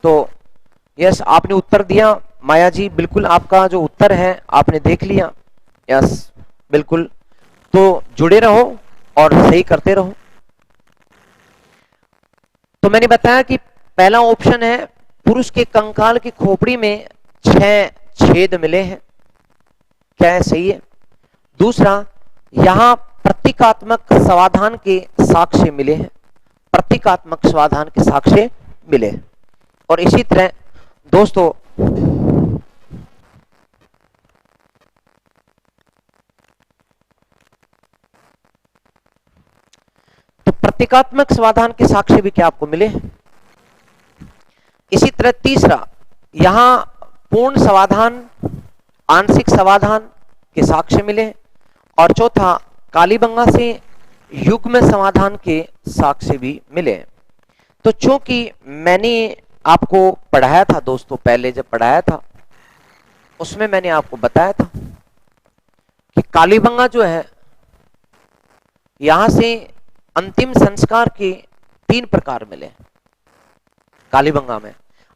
तो यस, आपने उत्तर दिया माया जी, बिल्कुल आपका जो उत्तर है आपने देख लिया। यस बिल्कुल, तो जुड़े रहो और सही करते रहो। तो मैंने बताया कि पहला ऑप्शन है पुरुष के कंकाल की खोपड़ी में 6 छेद मिले हैं, क्या है? सही है। दूसरा, यहां प्रतीकात्मक समाधान के साक्ष्य मिले हैं, प्रतीकात्मक समाधान के साक्ष्य मिले हैं। और इसी तरह दोस्तों तो प्रतीकात्मक समाधान के साक्ष्य भी क्या आपको मिले। इसी तरह तीसरा, यहां पूर्ण समाधान, आंशिक समाधान के साक्ष्य मिले। और चौथा, कालीबंगा से युग्म समाधान के साक्ष्य भी मिले। तो चूंकि मैंने आपको पढ़ाया था दोस्तों, पहले जब पढ़ाया था उसमें मैंने आपको बताया था कि कालीबंगा जो है यहां से अंतिम संस्कार के 3 प्रकार मिले। कालीबंगा में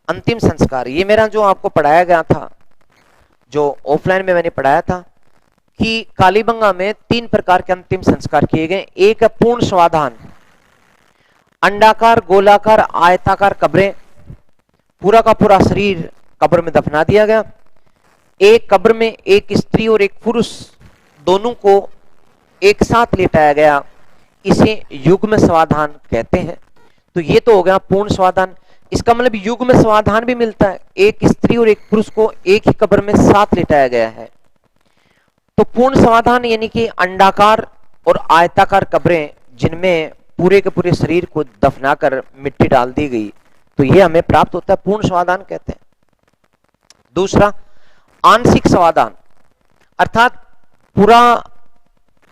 अंतिम संस्कार, ये मेरा जो आपको पढ़ाया गया था, जो ऑफलाइन में मैंने पढ़ाया था कि कालीबंगा में 3 प्रकार के अंतिम संस्कार किए गए। एक है पूर्ण समाधान, अंडाकार, गोलाकार, आयताकार कब्रें, पूरा का पूरा शरीर कब्र में दफना दिया गया। एक कब्र में एक स्त्री और एक पुरुष दोनों को एक साथ लेटाया गया, इसे युग्म समाधान कहते हैं। तो ये तो हो गया पूर्ण समाधान। इसका मतलब युग्म समाधान भी मिलता है, एक स्त्री और एक पुरुष को एक ही कब्र में साथ लेटाया गया है। तो पूर्ण समाधान यानी कि अंडाकार और आयताकार कब्रें जिनमें पूरे के पूरे शरीर को दफनाकर मिट्टी डाल दी गई, तो ये हमें प्राप्त होता है, पूर्ण समाधान कहते हैं। दूसरा, आंशिक समाधान, अर्थात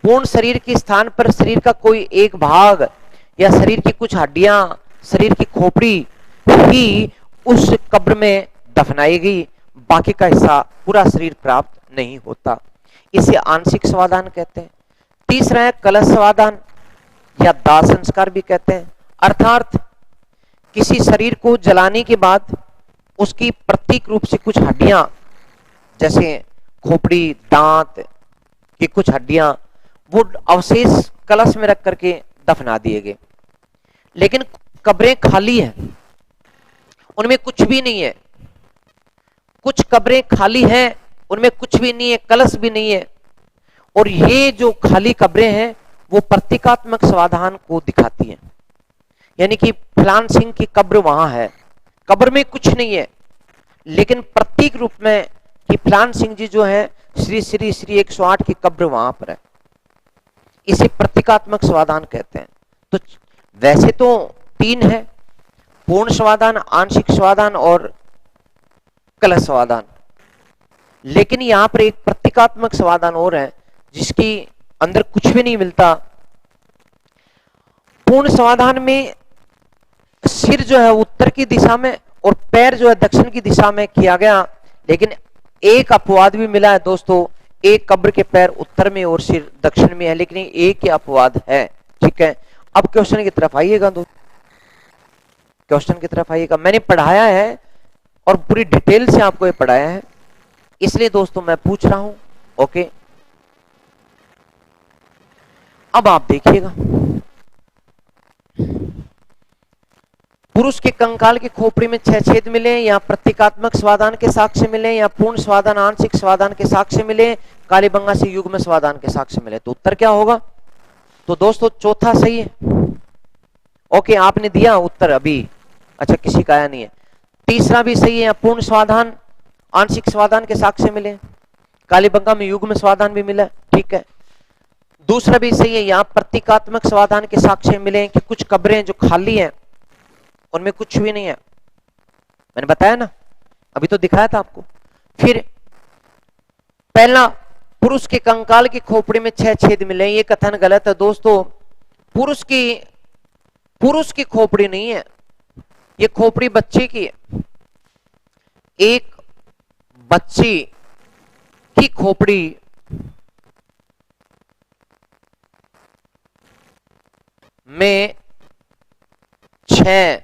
पूर्ण शरीर के स्थान पर शरीर का कोई एक भाग या शरीर की कुछ हड्डियां, शरीर की खोपड़ी ही उस कब्र में दफनाई गई, बाकी का हिस्सा पूरा शरीर प्राप्त नहीं होता, इसे आंशिक समाधान कहते हैं। तीसरा है कलश समाधान या दाह संस्कार भी कहते हैं, अर्थात किसी शरीर को जलाने के बाद उसकी प्रतीक रूप से कुछ हड्डियां, जैसे खोपड़ी, दांत की कुछ हड्डियां, वो अवशेष कलश में रख करके दफना दिए गए। लेकिन कब्रें खाली हैं, उनमें कुछ भी नहीं है। कुछ कब्रें खाली हैं, उनमें कुछ भी नहीं है, कलश भी नहीं है। और ये जो खाली कब्रें हैं वो प्रतीकात्मक समाधान को दिखाती हैं, यानी कि फलान सिंह की कब्र वहां है, कब्र में कुछ नहीं है, लेकिन प्रतीक रूप में कि फलान सिंह जी जो है श्री श्री श्री 108 की कब्र वहां पर है, इसे प्रतीकात्मक समाधान कहते हैं। तो वैसे तो 3 है, पूर्ण समाधान, आंशिक समाधान और कलह समाधान, लेकिन यहां पर एक प्रतीकात्मक समाधान और है जिसकी अंदर कुछ भी नहीं मिलता। पूर्ण समाधान में सिर जो है उत्तर की दिशा में और पैर जो है दक्षिण की दिशा में किया गया, लेकिन एक अपवाद भी मिला है दोस्तों, एक कब्र के पैर उत्तर में और सिर दक्षिण में है, लेकिन एक ही अपवाद है। ठीक है, अब क्वेश्चन की तरफ आइएगा दोस्तों, क्वेश्चन की तरफ आइएगा। मैंने पढ़ाया है और पूरी डिटेल से आपको ये पढ़ाया है, इसलिए दोस्तों मैं पूछ रहा हूं। ओके, अब आप देखिएगा, पुरुष के कंकाल की खोपड़ी में 6 छेद मिले, या प्रतीकात्मक समाधान के साक्ष्य मिले, या पूर्ण समाधान आंशिक समाधान के साक्ष्य मिले, कालीबंगा से युग्म समाधान के साक्ष्य मिले, तो उत्तर क्या होगा? तो दोस्तों चौथा सही है। ओके, आपने दिया उत्तर अभी, अच्छा किसी का आया नहीं है। तीसरा भी सही है, पूर्ण समाधान आंशिक समाधान के साक्ष्य मिले, कालीबंगा में युग्म समाधान भी मिला। ठीक है, दूसरा भी सही है, यहां प्रतीकात्मक समाधान के साक्ष्य मिले कि कुछ कब्रें जो खाली हैं उनमें कुछ भी नहीं है, मैंने बताया ना, अभी तो दिखाया था आपको। फिर पहला, पुरुष के कंकाल की खोपड़ी में 6 छेद मिले, ये कथन गलत है दोस्तों। पुरुष की खोपड़ी नहीं है, ये खोपड़ी बच्चे की है। एक बच्ची की खोपड़ी में 6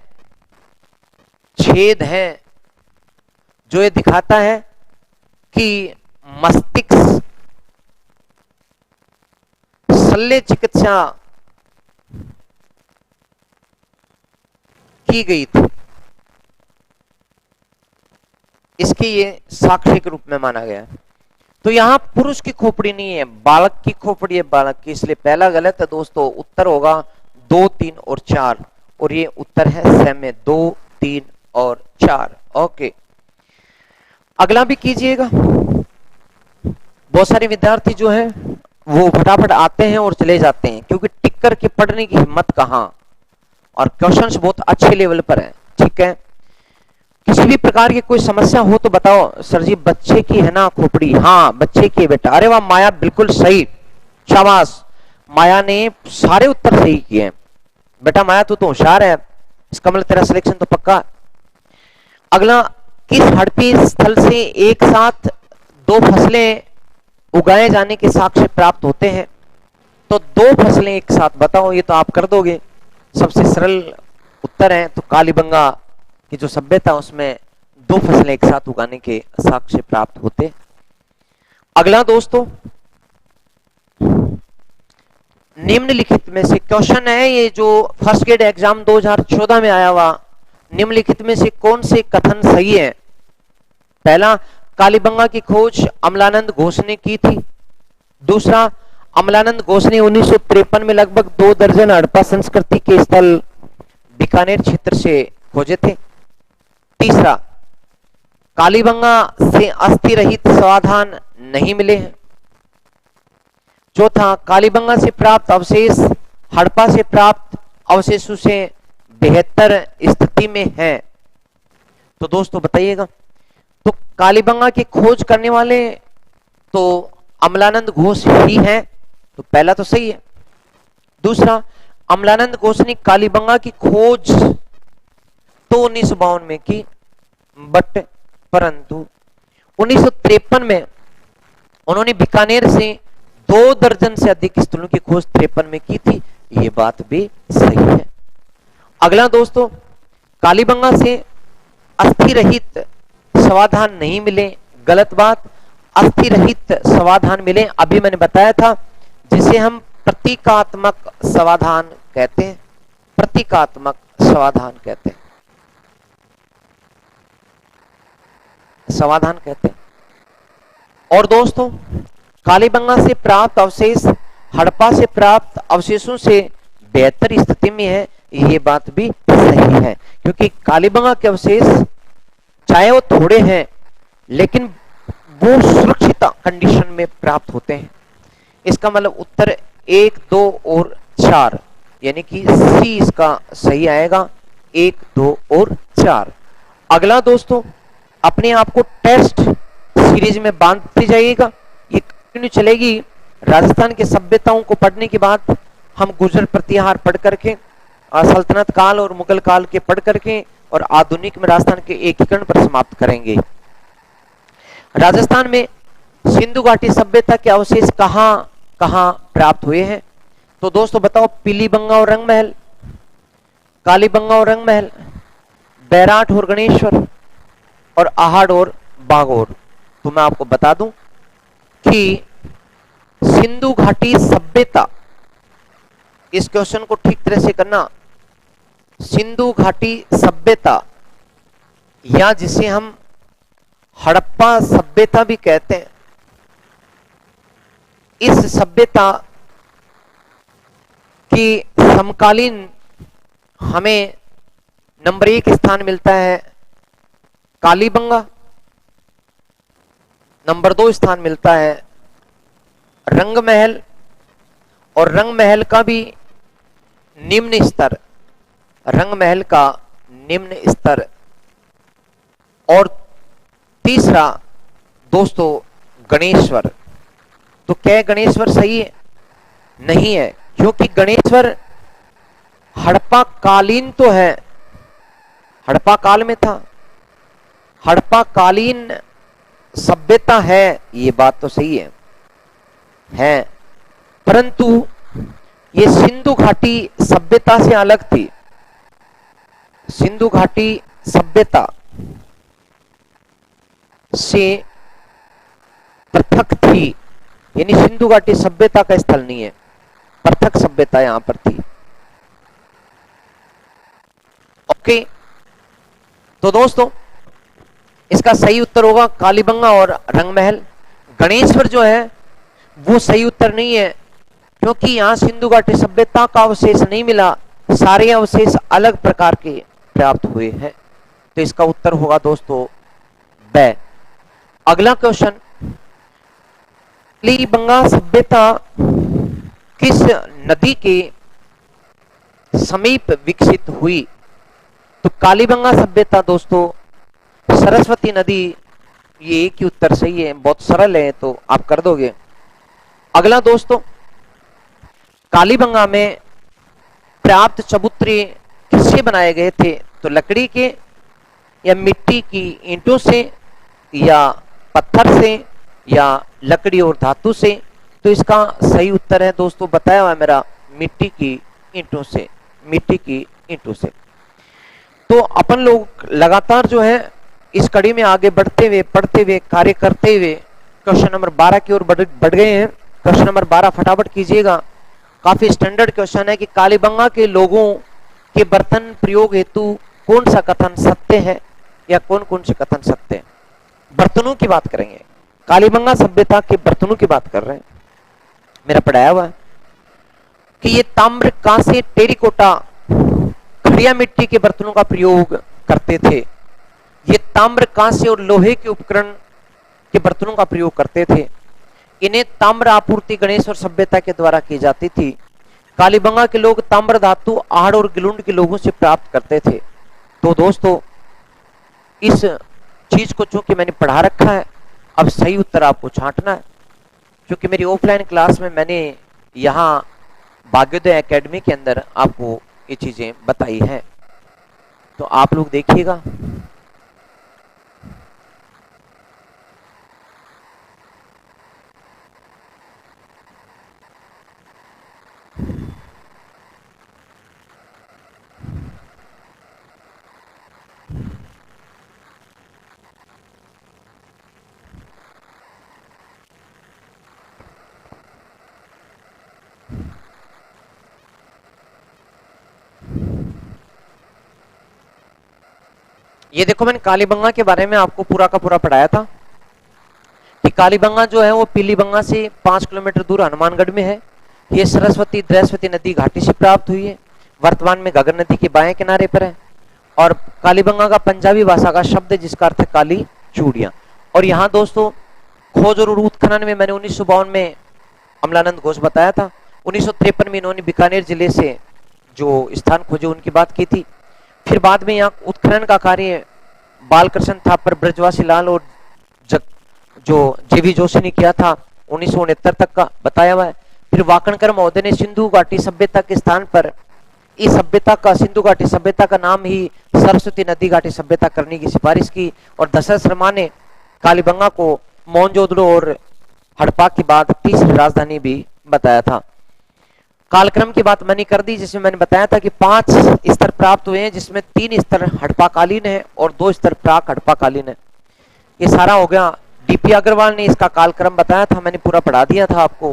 छेद हैं, जो ये दिखाता है कि मस्तिष्क शल्य चिकित्सा की गई थी, इसके ये साक्ष्य के रूप में माना गया। तो यहां पुरुष की खोपड़ी नहीं है, बालक की खोपड़ी है, बालक की, इसलिए पहला गलत है दोस्तों। उत्तर होगा 2, 3 और 4, और ये उत्तर है समय 2, 3 और 4। ओके, अगला भी कीजिएगा। बहुत सारे विद्यार्थी जो हैं वो फटाफट आते हैं और चले जाते हैं, क्योंकि टिक करके पढ़ने की हिम्मत कहां, और क्वेश्चंस बहुत अच्छे लेवल पर हैं। ठीक है, किसी भी प्रकार की कोई समस्या हो तो बताओ। सर जी बच्चे की है ना खोपड़ी? हाँ बच्चे की है बेटा। अरे वाह माया, बिल्कुल सही, शाबाश, माया ने सारे उत्तर सही किए हैं बेटा। माया तू तो होशियार है, इसका मतलब तेरा सिलेक्शन तो पक्का। अगला, किस हड़पी स्थल से एक साथ 2 फसलें उगाए जाने के साक्ष्य प्राप्त होते हैं? तो 2 फसलें एक साथ बताओ, ये तो आप कर दोगे, सबसे सरल उत्तर है। तो कालीबंगा की जो सभ्यता उसमें 2 फसलें एक साथ उगाने के साक्ष्य प्राप्त होते। अगला दोस्तों, निम्नलिखित में से क्वेश्चन है, ये जो फर्स्ट ग्रेड एग्जाम 2014 में आया हुआ, निम्नलिखित में से कौन से कथन सही है? पहला, कालीबंगा की खोज अमलानंद घोष ने की थी। दूसरा, अमलानंद घोष ने 1953 में लगभग 2 दर्जन हड़प्पा संस्कृति के स्थल बीकानेर क्षेत्र से खोजे थे। तीसरा, कालीबंगा से अस्थि रहित समाधान नहीं मिले हैं। चौथा, कालीबंगा से प्राप्त अवशेष हड़प्पा से प्राप्त अवशेषों से बेहतर स्थिति में है। तो दोस्तों बताइएगा, तो कालीबंगा की खोज करने वाले तो अमलानंद घोष ही हैं, तो पहला तो सही है। दूसरा, अमलानंद घोष ने कालीबंगा की खोज तो 1952 में की, बट परंतु 1953 में उन्होंने बीकानेर से 2 दर्जन से अधिक स्थलों की खोज 53 में की थी, ये बात भी सही है। अगला दोस्तों, कालीबंगा से अस्थि रहित समाधान नहीं मिले, गलत बात। अस्थि रहित समाधान मिले, अभी मैंने बताया था, जिसे हम प्रतीकात्मक समाधान कहते हैं, प्रतीकात्मक समाधान कहते हैं, समाधान कहते हैं। और दोस्तों, कालीबंगा से प्राप्त अवशेष हड़प्पा से प्राप्त अवशेषों से बेहतर स्थिति में है, ये बात भी सही है, क्योंकि कालीबंगा के अवशेष चाहे वो थोड़े हैं लेकिन वो सुरक्षित कंडीशन में प्राप्त होते हैं। इसका मतलब उत्तर 1 2 और 4, यानी कि सी इसका सही आएगा, 1 2 और 4। अगला दोस्तों, अपने आप को टेस्ट सीरीज में बांधते जाइएगा, ये कंटिन्यू चलेगी। राजस्थान की सभ्यताओं को पढ़ने के बाद हम गुर्जर प्रतिहार पढ़ करके, सल्तनत काल और मुगल काल के पढ़ करके और आधुनिक में राजस्थान के एकीकरण पर समाप्त करेंगे। राजस्थान में सिंधु घाटी सभ्यता के अवशेष कहां कहां प्राप्त हुए हैं? तो दोस्तों बताओ, पीलीबंगा और रंगमहल, कालीबंगा और रंगमहल, बैराट और गणेश्वर, और आहड़ और बागोर। तो मैं आपको बता दूं कि सिंधु घाटी सभ्यता, इस क्वेश्चन को ठीक तरह से करना, सिंधु घाटी सभ्यता या जिसे हम हड़प्पा सभ्यता भी कहते हैं, इस सभ्यता की समकालीन हमें नंबर 1 स्थान मिलता है कालीबंगा, नंबर 2 स्थान मिलता है रंगमहल, और रंगमहल का भी निम्न स्तर, रंगमहल का निम्न स्तर, और तीसरा दोस्तों गणेश्वर। तो क्या गणेश्वर सही है? नहीं है, क्योंकि गणेश्वर हड़प्पा कालीन तो है, हड़प्पा काल में था, हड़प्पा कालीन सभ्यता है, ये बात तो सही है, परंतु ये सिंधु घाटी सभ्यता से अलग थी। सिंधु घाटी सभ्यता से पृथक थी, यानी सिंधु घाटी सभ्यता का स्थल नहीं है, पृथक सभ्यता यहां पर थी। ओके, तो दोस्तों इसका सही उत्तर होगा कालीबंगा और रंगमहल। गणेश्वर जो है वो सही उत्तर नहीं है, क्योंकि यहां सिंधु घाटी सभ्यता का अवशेष नहीं मिला, सारे अवशेष अलग प्रकार के प्राप्त हुए हैं। तो इसका उत्तर होगा दोस्तों ब। अगला क्वेश्चन, कालीबंगा सभ्यता किस नदी के समीप विकसित हुई? तो कालीबंगा सभ्यता दोस्तों सरस्वती नदी, ये एक ही उत्तर सही है, बहुत सरल है, तो आप कर दोगे। अगला दोस्तों, कालीबंगा में प्राप्त चबूतरे किससे बनाए गए थे? तो लकड़ी के, या मिट्टी की ईंटों से, या पत्थर से, या लकड़ी और धातु से? तो इसका सही उत्तर है दोस्तों, बताया हुआ है मेरा, मिट्टी की ईंटों से, मिट्टी की ईंटों से। तो अपन लोग लगातार जो है इस कड़ी में आगे बढ़ते हुए, पढ़ते हुए, कार्य करते हुए क्वेश्चन नंबर 12 की ओर बढ़ गए हैं। क्वेश्चन नंबर 12 फटाफट कीजिएगा, काफी स्टैंडर्ड क्वेश्चन है कि कालीबंगा के लोगों के बर्तन प्रयोग हेतु कौन सा कथन सत्य है, या कौन कौन से कथन सत्य है। बर्तनों की बात करेंगे, कालीबंगा सभ्यता के बर्तनों की बात कर रहे हैं। मेरा पढ़ाया हुआ है कि ये ताम्र, कांसे, टेरिकोटा, खड़िया मिट्टी के बर्तनों का प्रयोग करते थे। ये ताम्र, कांसे और लोहे के उपकरण के बर्तनों का प्रयोग करते थे। इन्हें ताम्र आपूर्ति गणेश्वर सभ्यता के द्वारा की जाती थी। कालीबंगा के लोग ताम्र धातु आहड़ और गिलुंड के लोगों से प्राप्त करते थे। तो दोस्तों इस चीज को चूंकि मैंने पढ़ा रखा है, अब सही उत्तर आपको छांटना है, क्योंकि मेरी ऑफलाइन क्लास में मैंने यहाँ भाग्योदय एकेडमी के अंदर आपको ये चीजें बताई हैं, तो आप लोग देखिएगा। ये देखो, मैंने कालीबंगा के बारे में आपको पूरा का पूरा पढ़ाया था कि कालीबंगा जो है वो पीलीबंगा से 5 किलोमीटर दूर हनुमानगढ़ में है। ये सरस्वती द्रैस्वती नदी घाटी से प्राप्त हुई है, वर्तमान में घाघर नदी के बाएं किनारे पर है। और कालीबंगा का पंजाबी भाषा का शब्द है जिसका अर्थ है काली चूड़ियां। और यहाँ दोस्तों खोज और उत्खनन में मैंने 1952 में अमलानंद घोष बताया था, 1953 में इन्होंने बीकानेर जिले से जो स्थान खोजे उनकी बात की थी। फिर बाद में यहाँ उत्खनन का कार्य बालकृष्ण थापर, ब्रजवासी लाल और जो जेवी जोशी ने किया था 1969 तक का बताया हुआ है। फिर वाकणकर महोदय ने सिंधु घाटी सभ्यता के स्थान पर इस सभ्यता का, सिंधु घाटी सभ्यता का नाम ही सरस्वती नदी घाटी सभ्यता करने की सिफारिश की। और दशरथ शर्मा ने कालीबंगा को मोहनजोदड़ो और हड़प्पा के बाद तीसरी राजधानी भी बताया था। कालक्रम की बात मैंने कर दी, जिसमें मैंने बताया था कि 5 स्तर प्राप्त हुए हैं, जिसमें 3 स्तर हड़प्पाकालीन है और 2 स्तर प्राक हड़प्पाकालीन है। ये सारा हो गया। डीपी अग्रवाल ने इसका कालक्रम बताया था, मैंने पूरा पढ़ा दिया था आपको।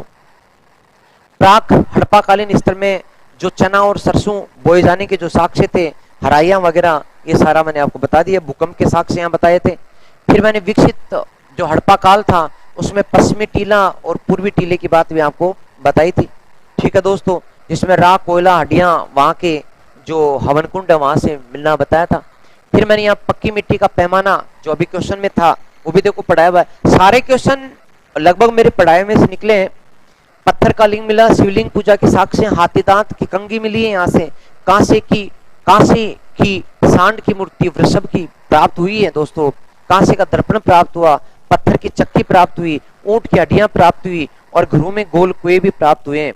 प्राक हड़प्पाकालीन स्तर में जो चना और सरसों बोए जाने के जो साक्ष्य थे, हराइया वगैरह, ये सारा मैंने आपको बता दिया। भूकंप के साक्ष्य यहाँ बताए थे। फिर मैंने विकसित जो हड़प्पा काल था उसमें पश्चिमी टीला और पूर्वी टीले की बात भी आपको बताई थी। ठीक है दोस्तों, जिसमें राख, कोयला, हड्डियां, वहां के जो हवन कुंड है वहां से मिलना बताया था। फिर मैंने यहाँ पक्की मिट्टी का पैमाना जो अभी क्वेश्चन में था वो भी देखो पढ़ाया हुआ है। सारे क्वेश्चन लगभग मेरे पढ़ाए में से निकले हैं। पत्थर का लिंग मिला, शिवलिंग पूजा के साक्ष्य, हाथी दांत की कंगी मिली है, यहाँ से कांसे की सांड की मूर्ति वृषभ की प्राप्त हुई है दोस्तों, कांसे का दर्पण प्राप्त हुआ, पत्थर की चक्की प्राप्त हुई, ऊंट की हड्डियां प्राप्त हुई और घरों में गोल कुएं भी प्राप्त हुए हैं।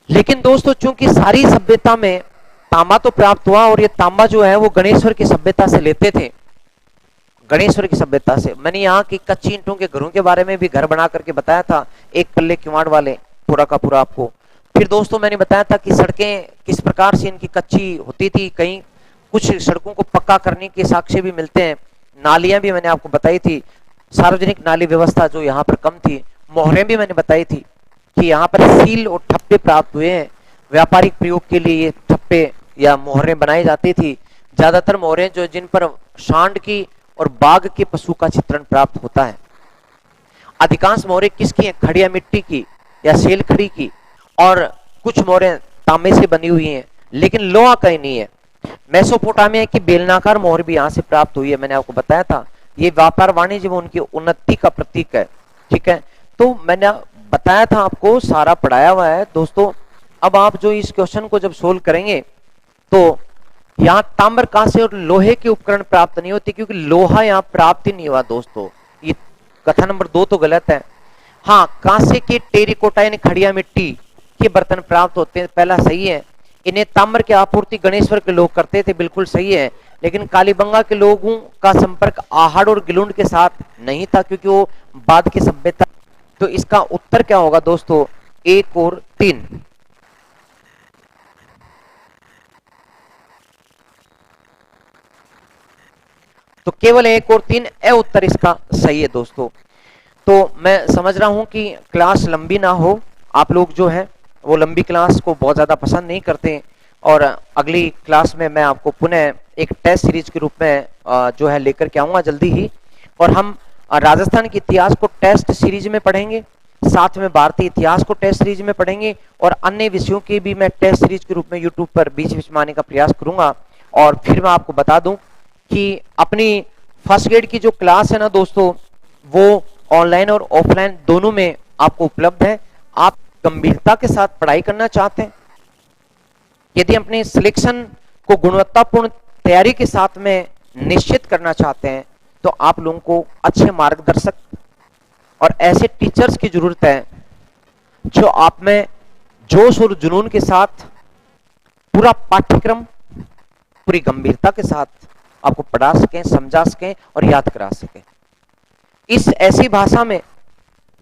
लेकिन दोस्तों चूंकि सारी सभ्यता में तांबा तो प्राप्त हुआ, और ये तांबा जो है वो गणेश्वर की सभ्यता से लेते थे, गणेश्वर की सभ्यता से। मैंने यहाँ की कच्ची ईंटों के घरों के बारे में भी घर बना करके बताया था, एक पल्ले किवाड़ वाले, पूरा का पूरा आपको। फिर दोस्तों मैंने बताया था कि सड़कें किस प्रकार से इनकी कच्ची होती थी, कहीं कुछ सड़कों को पक्का करने के साक्ष्य भी मिलते हैं। नालियां भी मैंने आपको बताई थी, सार्वजनिक नाली व्यवस्था जो यहाँ पर कम थी। मोहरें भी मैंने बताई थी कि यहाँ पर सील और ठप्पे प्राप्त हुए हैं, व्यापारिक प्रयोग के लिए ये ठप्पे या मोहरें बनाई जाती थी। ज्यादातर मोहरें जो जिन पर सांड की और बाघ के पशु का चित्रण प्राप्त होता है। अधिकांश मोहरें किसकी हैं? खड़िया मिट्टी की या सेल खड़ी की, और कुछ मोहरें तांबे से बनी हुई हैं, लेकिन लोहा कहीं नहीं है। मेसोपोटामिया की बेलनाकार मोहर भी यहाँ से प्राप्त हुई है, मैंने आपको बताया था। ये व्यापार वाणिज्य में उनकी उन्नति का प्रतीक है। ठीक है, तो मैंने बताया था आपको, सारा पढ़ाया हुआ है दोस्तों। अब आप जो इस क्वेश्चन को जब सोल्व करेंगे तो यहाँ ताम्र, कांसे और लोहे के उपकरण प्राप्त नहीं होते, क्योंकि लोहा यहाँ प्राप्त ही नहीं हुआ दोस्तों। ये कथा नंबर 2 तो गलत है। हाँ, कांसे के टेरिकोटा यानी खड़िया मिट्टी के बर्तन प्राप्त होते हैं, पहला सही है। इन्हें ताम्र की आपूर्ति गणेश्वर के लोग करते थे, बिल्कुल सही है। लेकिन कालीबंगा के लोगों का संपर्क आहड़ और गिलुंड के साथ नहीं था, क्योंकि वो बाद की सभ्यता। तो इसका उत्तर क्या होगा दोस्तों? 1 और 3। तो केवल 1 और 3 ए उत्तर इसका सही है दोस्तों। तो मैं समझ रहा हूं कि क्लास लंबी ना हो, आप लोग जो है वो लंबी क्लास को बहुत ज्यादा पसंद नहीं करते, और अगली क्लास में मैं आपको पुनः एक टेस्ट सीरीज के रूप में जो है लेकर के आऊंगा जल्दी ही। और हम राजस्थान के इतिहास को टेस्ट सीरीज में पढ़ेंगे, साथ में भारतीय इतिहास को टेस्ट सीरीज में पढ़ेंगे, और अन्य विषयों की भी मैं टेस्ट सीरीज के रूप में यूट्यूब पर बीच बीच में आने का प्रयास करूंगा। और फिर मैं आपको बता दूं कि अपनी फर्स्ट ग्रेड की जो क्लास है ना दोस्तों, वो ऑनलाइन और ऑफलाइन दोनों में आपको उपलब्ध है। आप गंभीरता के साथ पढ़ाई करना चाहते हैं, यदि अपने सिलेक्शन को गुणवत्तापूर्ण तैयारी के साथ में निश्चित करना चाहते हैं, तो आप लोगों को अच्छे मार्गदर्शक और ऐसे टीचर्स की जरूरत है जो आप में जोश और जुनून के साथ पूरा पाठ्यक्रम पूरी गंभीरता के साथ आपको पढ़ा सकें, समझा सकें और याद करा सकें, इस ऐसी भाषा में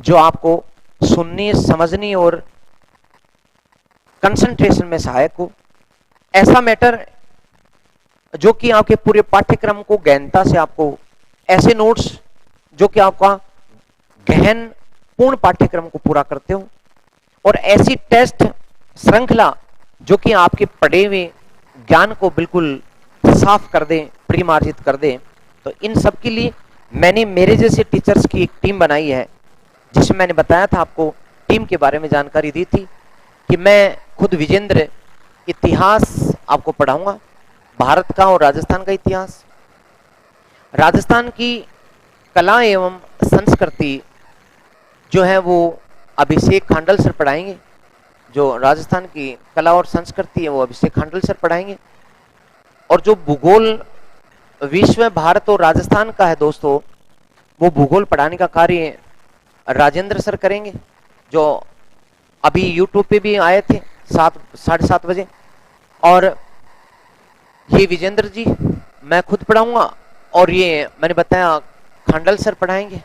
जो आपको सुननी, समझनी और कंसंट्रेशन में सहायक हो। ऐसा मैटर जो कि आपके पूरे पाठ्यक्रम को गहनता से आपको, ऐसे नोट्स जो कि आपका गहन पूर्ण पाठ्यक्रम को पूरा करते हो, और ऐसी टेस्ट श्रृंखला जो कि आपके पढ़े हुए ज्ञान को बिल्कुल साफ कर दें, परिमार्जित कर दें। तो इन सब के लिए मैंने मेरे जैसे टीचर्स की एक टीम बनाई है, जिसमें मैंने बताया था आपको, टीम के बारे में जानकारी दी थी कि मैं खुद विजेंद्र इतिहास आपको पढ़ाऊंगा, भारत का और राजस्थान का इतिहास, राजस्थान की कला एवं संस्कृति जो है वो अभिषेक खांडल सर पढ़ाएंगे, जो राजस्थान की कला और संस्कृति है वो अभिषेक खांडल सर पढ़ाएंगे। और जो भूगोल विश्व में भारत और राजस्थान का है दोस्तों, वो भूगोल पढ़ाने का कार्य राजेंद्र सर करेंगे, जो अभी यूट्यूब पे भी आए थे 7:30 बजे। और ये विजेंद्र जी मैं खुद पढ़ाऊंगा, और ये मैंने बताया खांडल सर पढ़ाएंगे।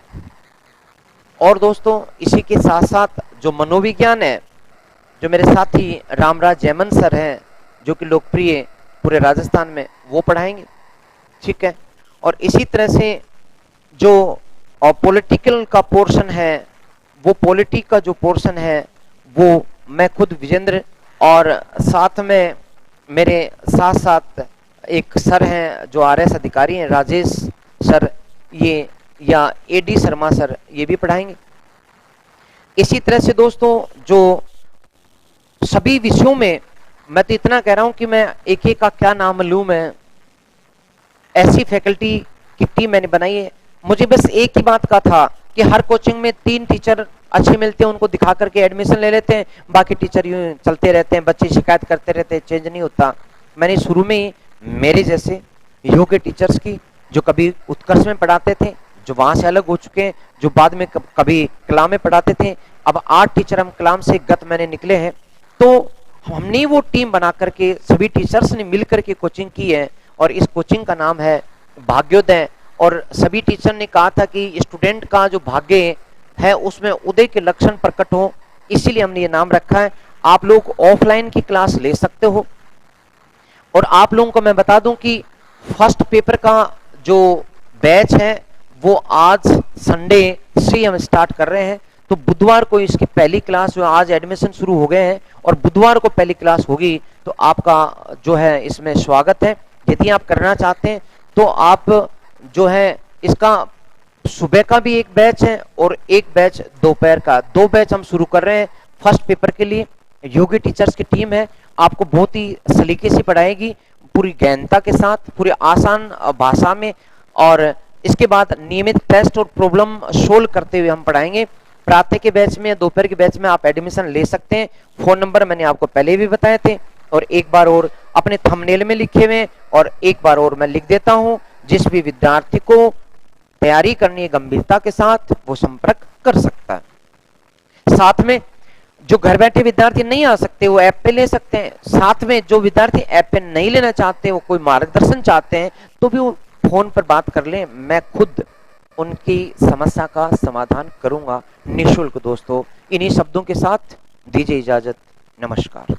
और दोस्तों इसी के साथ साथ जो मनोविज्ञान है, जो मेरे साथी रामराज जयमन सर हैं, जो कि लोकप्रिय पूरे राजस्थान में, वो पढ़ाएंगे। ठीक है। और इसी तरह से जो पॉलिटिकल का पोर्शन है, वो पॉलिटी का जो पोर्शन है वो मैं खुद विजेंद्र, और साथ में मेरे साथ साथ एक सर हैं जो आरएस अधिकारी हैं, राजेश सर, ये या एडी शर्मा सर, ये भी पढ़ाएंगे। इसी तरह से दोस्तों जो सभी विषयों में, मैं तो इतना कह रहा हूं कि मैं एक एक का क्या नाम लूं, मैं ऐसी फैकल्टी की टीम मैंने बनाई है। मुझे बस एक ही बात का था कि हर कोचिंग में 3 टीचर अच्छे मिलते हैं, उनको दिखा करके एडमिशन ले लेते हैं, बाकी टीचर यूं चलते रहते हैं, बच्चे शिकायत करते रहते हैं, चेंज नहीं होता। मैंने शुरू में ही मेरे जैसे योग्य टीचर्स की, जो कभी उत्कर्ष में पढ़ाते थे, जो वहां से अलग हो चुके हैं, जो बाद में कभी कलाम में पढ़ाते थे, अब 8 टीचर हम कलाम से गत मैंने निकले हैं। तो हमने वो टीम बना करके सभी टीचर्स ने मिल करके कोचिंग की है, और इस कोचिंग का नाम है भाग्योदय। और सभी टीचर ने कहा था कि स्टूडेंट का जो भाग्य है उसमें उदय के लक्षण प्रकट हो, इसीलिए हमने ये नाम रखा है। आप लोग ऑफलाइन की क्लास ले सकते हो। और आप लोगों को मैं बता दूं कि फर्स्ट पेपर का जो बैच है वो आज संडे से हम स्टार्ट कर रहे हैं। तो बुधवार को इसकी पहली क्लास, जो आज एडमिशन शुरू हो गए हैं और बुधवार को पहली क्लास होगी, तो आपका जो है इसमें स्वागत है। यदि आप करना चाहते हैं तो आप जो है इसका सुबह का भी एक बैच है और एक बैच दोपहर का, 2 बैच हम शुरू कर रहे हैं फर्स्ट पेपर के लिए। योगी टीचर्स की टीम है, आपको बहुत ही सलीके से पढ़ाएगी, पूरी गहनता के साथ, पूरी आसान भाषा में। और इसके बाद नियमित टेस्ट और प्रॉब्लम सोल्व करते हुए हम पढ़ाएंगे। प्रातः के बैच में, दोपहर के बैच में आप एडमिशन ले सकते हैं। फोन नंबर मैंने आपको पहले भी बताए थे, और एक बार और अपने थंबनेल में लिखे हुए, और एक बार और मैं लिख देता हूं। जिस भी विद्यार्थी को तैयारी करनी है गंभीरता के साथ, वो संपर्क कर सकता है। साथ में जो घर बैठे विद्यार्थी नहीं आ सकते वो ऐप पे ले सकते हैं। साथ में जो विद्यार्थी ऐप पे नहीं लेना चाहते, वो कोई मार्गदर्शन चाहते हैं, तो भी वो फोन पर बात कर लें, मैं खुद उनकी समस्या का समाधान करूंगा निःशुल्क। दोस्तों इन्हीं शब्दों के साथ दीजिए इजाजत, नमस्कार।